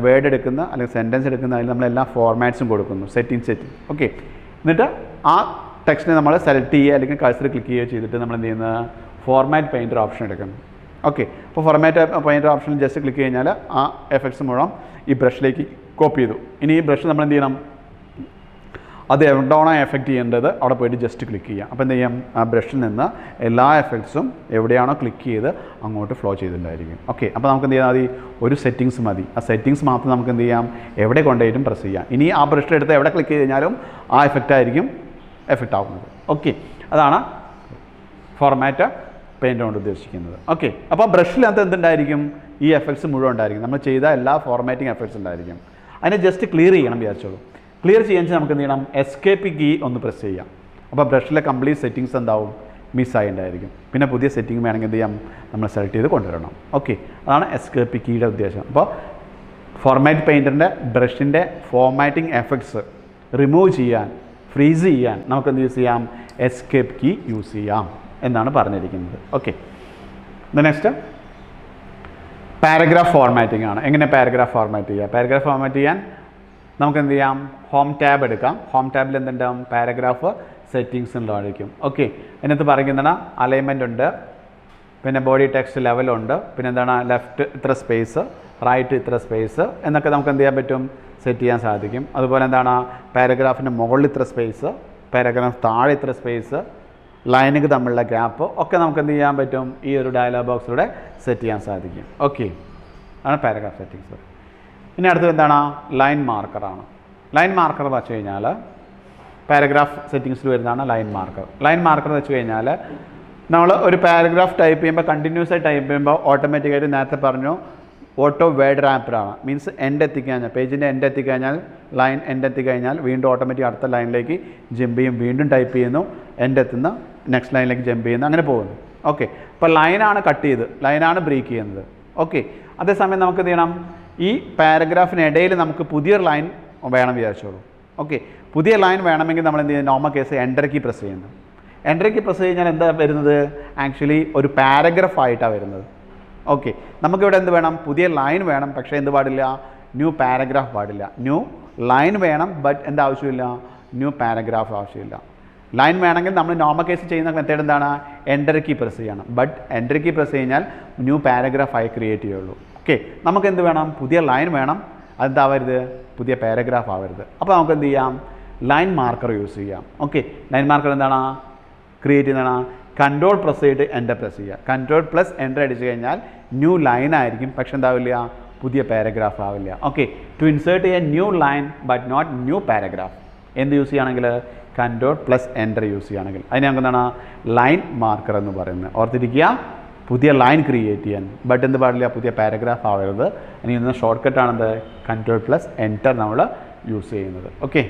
വേർഡ് എടുക്കുന്ന അല്ലെങ്കിൽ സെൻറ്റൻസ് എടുക്കുന്ന അതിൽ നമ്മളെല്ലാ ഫോർമാറ്റ്സും കൊടുക്കുന്നു, സെറ്റിംഗ്. ഓക്കെ. എന്നിട്ട് ആ ടെക്സ്റ്റിനെ നമ്മൾ സെലക്ട് ചെയ്യുക അല്ലെങ്കിൽ കഴ്സർ ക്ലിക്ക് ചെയ്യുക ചെയ്തിട്ട് നമ്മൾ എന്ത് ചെയ്യുന്നത്? ഫോർമാറ്റ് പെയിൻറ്റർ ഓപ്ഷൻ എടുക്കുന്നു. ഓക്കെ. അപ്പോൾ ഫോർമാറ്റ് പെയിൻറ്റർ ഓപ്ഷനിൽ ജസ്റ്റ് ക്ലിക്ക് കഴിഞ്ഞാൽ ആ എഫക്ട്സ് മുഴുവൻ ഈ ബ്രഷിലേക്ക് കോപ്പി ചെയ്തു. ഇനി ഈ ബ്രഷ് നമ്മൾ എന്ത് ചെയ്യണം? അത് എവിടെയാണോ എഫക്റ്റ് ചെയ്യേണ്ടത് അവിടെ പോയിട്ട് ജസ്റ്റ് ക്ലിക്ക് ചെയ്യാം. അപ്പോൾ എന്ത് ചെയ്യാം? ആ ബ്രഷിൽ നിന്ന് എല്ലാ എഫക്ട്സും എവിടെയാണോ ക്ലിക്ക് ചെയ്ത് അങ്ങോട്ട് ഫ്ലോ ചെയ്തിട്ടുണ്ടായിരിക്കും. ഓക്കെ. അപ്പോൾ നമുക്ക് എന്ത് ചെയ്യാം? മതി ഒരു സെറ്റിങ്സ് മതി. ആ സെറ്റിങ്സ് മാത്രം നമുക്ക് എന്ത് ചെയ്യാം? എവിടെ കൊണ്ടുപോയിട്ടും പ്രസ് ചെയ്യാം. ഇനി ആ ബ്രഷിലെടുത്ത് എവിടെ ക്ലിക്ക് ചെയ്ത് കഴിഞ്ഞാലും ആ എഫക്റ്റ് ആയിരിക്കും എഫക്റ്റ് ആവുന്നത്. ഓക്കെ. അതാണ് ഫോർമാറ്റ് പെയിൻറ്റ് കൊണ്ട് ഉദ്ദേശിക്കുന്നത്. ഓക്കെ. അപ്പോൾ ബ്രഷിനകത്ത് എന്തുണ്ടായിരിക്കും? ഈ എഫക്ട്സ് മുഴുവൻ ഉണ്ടായിരിക്കും. നമ്മൾ ചെയ്ത എല്ലാ ഫോർമാറ്റിംഗ് എഫക്ട്സ് ഉണ്ടായിരിക്കും. അതിനെ ജസ്റ്റ് ക്ലിയർ ചെയ്യണം വിചാരിച്ചോളൂ. ക്ലിയർ ചെയ്യാൻ നമുക്ക് എന്ത് ചെയ്യണം? എസ്കേപ്പ് കീ ഒന്ന് പ്രസ് ചെയ്യാം. അപ്പോൾ ബ്രഷിലെ കംപ്ലീറ്റ് സെറ്റിങ്സ് എന്താവും? മിസ്സായിട്ടുണ്ടായിരിക്കും. പിന്നെ പുതിയ സെറ്റിംഗ് വേണമെങ്കിൽ എന്ത് ചെയ്യാം? നമ്മൾ സെലക്ട് ചെയ്ത് കൊണ്ടുവരണം. ഓക്കെ. അതാണ് എസ്കേപ്പ് കീയുടെ ഉദ്ദേശം. അപ്പോൾ ഫോർമാറ്റ് പെയിൻറ്ററിൻ്റെ ബ്രഷിൻ്റെ ഫോർമാറ്റിംഗ് എഫക്ട്സ് റിമൂവ് ചെയ്യാൻ, ഫ്രീസ് ചെയ്യാൻ നമുക്ക് എന്ത് യൂസ് ചെയ്യാം? എസ്കേപ്പ് കീ യൂസ് ചെയ്യാം എന്നാണ് പറഞ്ഞിരിക്കുന്നത്. ഓക്കെ. നെക്സ്റ്റ് പാരഗ്രാഫ് ഫോർമാറ്റിംഗ് ആണ്. എങ്ങനെ പാരഗ്രാഫ് ഫോർമാറ്റ് ചെയ്യുക? പാരഗ്രാഫ് ഫോർമാറ്റ് ചെയ്യാൻ നമുക്ക് എന്ത് ചെയ്യാം? ഹോം ടാബ് എടുക്കാം. ഹോം ടാബിൽ എന്തുണ്ടാവും? പാരഗ്രാഫ് സെറ്റിങ്സ് ഉണ്ടായിരിക്കും. ഓക്കെ. അതിനകത്ത് പറയുന്നതാണ് അലൈൻമെൻ്റ് ഉണ്ട്, പിന്നെ ബോഡി ടെക്സ്റ്റ് ലെവലുണ്ട്, പിന്നെ എന്താണ് ലെഫ്റ്റ് ഇത്ര സ്പേസ്, റൈറ്റ് ഇത്ര സ്പേസ് എന്നൊക്കെ നമുക്ക് എന്ത് ചെയ്യാൻ പറ്റും? സെറ്റ് ചെയ്യാൻ സാധിക്കും. അതുപോലെ എന്താണ് പാരഗ്രാഫിൻ്റെ മുകളിൽ ഇത്ര സ്പേസ്, പാരഗ്രാഫ് താഴെ ഇത്ര സ്പേസ്, ലൈനുകൾ തമ്മിലുള്ള ഗ്യാപ്പ് ഒക്കെ നമുക്ക് എന്ത് ചെയ്യാൻ പറ്റും? ഈ ഒരു ഡയലോഗ് ബോക്സിലൂടെ സെറ്റ് ചെയ്യാൻ സാധിക്കും. ഓക്കെ. അതാണ് പാരഗ്രാഫ് സെറ്റിങ്സ്. ഇനി അടുത്തത് എന്താണ്? ലൈൻ മാർക്കറാണ്. ലൈൻ മാർക്കർ എന്ന് വെച്ച് കഴിഞ്ഞാൽ പാരഗ്രാഫ് സെറ്റിങ്സിൽ വരുന്നതാണ് ലൈൻ മാർക്കർ. ലൈൻ മാർക്കർ എന്ന് വെച്ച് കഴിഞ്ഞാൽ നമ്മൾ ഒരു പാരഗ്രാഫ് ടൈപ്പ് ചെയ്യുമ്പോൾ കണ്ടിന്യൂസ് ആയി ടൈപ്പ് ചെയ്യുമ്പോൾ ഓട്ടോമാറ്റിക്കായിട്ട് നേരത്തെ പറഞ്ഞു ഓട്ടോ വേർഡ് റാപ്പറാണ്. മീൻസ് എൻഡ് എത്തിക്കഴിഞ്ഞാൽ പേജിൻ്റെ എൻഡ് എത്തിക്കഴിഞ്ഞാൽ ലൈൻ എൻഡ് എത്തിക്കഴിഞ്ഞാൽ വീണ്ടും ഓട്ടോമാറ്റിക് അടുത്ത ലൈനിലേക്ക് ജമ്പ് ചെയ്യും, വീണ്ടും ടൈപ്പ് ചെയ്യുന്നു, എൻഡ് എത്തുന്ന നെക്സ്റ്റ് ലൈനിലേക്ക് ജമ്പ് ചെയ്യുന്നു, അങ്ങനെ പോകുന്നു. ഓക്കെ. അപ്പോൾ ലൈനാണ് കട്ട് ചെയ്ത്, ലൈനാണ് ബ്രേക്ക് ചെയ്യുന്നത്. ഓക്കെ. അതേസമയം നമുക്ക് എന്ത് ചെയ്യണം? ഈ പാരഗ്രാഫിനിടയിൽ നമുക്ക് പുതിയൊരു ലൈൻ വേണം വിചാരിച്ചോളൂ. ഓക്കെ. പുതിയ ലൈൻ വേണമെങ്കിൽ നമ്മൾ എന്ത് ചെയ്യുന്നത്? Normal case enter key press ചെയ്യുന്നത്. എൻ്റർ കീ പ്രസ് കഴിഞ്ഞാൽ എന്താ വരുന്നത്? ആക്ച്വലി ഒരു പാരഗ്രാഫ് ആയിട്ടാണ് വരുന്നത്. ഓക്കെ. നമുക്കിവിടെ എന്ത് വേണം? പുതിയ ലൈൻ വേണം. പക്ഷേ എന്ത് പാടില്ല? ന്യൂ പാരഗ്രാഫ് പാടില്ല. ന്യൂ ലൈൻ വേണം, ബട്ട് എന്താ ആവശ്യമില്ല? ന്യൂ പാരഗ്രാഫ് ആവശ്യമില്ല. ലൈൻ വേണമെങ്കിൽ നമ്മൾ നോർമൽ കേസ് ചെയ്യുന്ന മെത്തേഡ് എന്താണ്? എൻ്റർ കീ പ്രസ് ചെയ്യണം. ബട്ട് എൻ്റർ കീ പ്രസ് കഴിഞ്ഞാൽ ന്യൂ പാരഗ്രാഫ് ആയി ക്രിയേറ്റ് ചെയ്യുള്ളൂ. ഓക്കെ. നമുക്ക് എന്ത് വേണം? പുതിയ ലൈൻ വേണം. അതെന്താവരുത്, പുതിയ പാരഗ്രാഫ് ആവരുത്. അപ്പോൾ നമുക്ക് എന്ത് ചെയ്യാം, ലൈൻ മാർക്കർ യൂസ് ചെയ്യാം. ഓക്കെ, ലൈൻ മാർക്കർ എന്താണ് ക്രിയേറ്റ് ചെയ്യുന്നതാണ്, കൺട്രോൾ പ്രസ് ചെയ്തിട്ട് എൻ്റർ പ്രസ് ചെയ്യുക. കൺട്രോൾ പ്ലസ് എൻ്റർ അടിച്ചു കഴിഞ്ഞാൽ ന്യൂ ലൈൻ ആയിരിക്കും, പക്ഷെ എന്താവില്ല, പുതിയ പാരഗ്രാഫ് ആവില്ല. Okay, to insert a new line but not new paragraph എന്ത് യൂസ് ചെയ്യുകയാണെങ്കിൽ, കൺട്രോൾ പ്ലസ് എൻ്റർ യൂസ് ചെയ്യുകയാണെങ്കിൽ അതിന് നമുക്ക് എന്താണ് ലൈൻ മാർക്കർ എന്ന് പറയുന്നത്. ഓർത്തിരിക്കുക, പുതിയ ലൈൻ ക്രിയേറ്റ് ചെയ്യാൻ, ബട്ട് എന്ത് പാടില്ല, പുതിയ പാരഗ്രാഫ് ആവരുത്. ഇനി ഇന്ന് ഷോർട്ട് കട്ടാണെന്ത്, കൺട്രോൾ പ്ലസ് എൻ്റർ നമ്മൾ യൂസ് ചെയ്യുന്നത്. ഓക്കെ.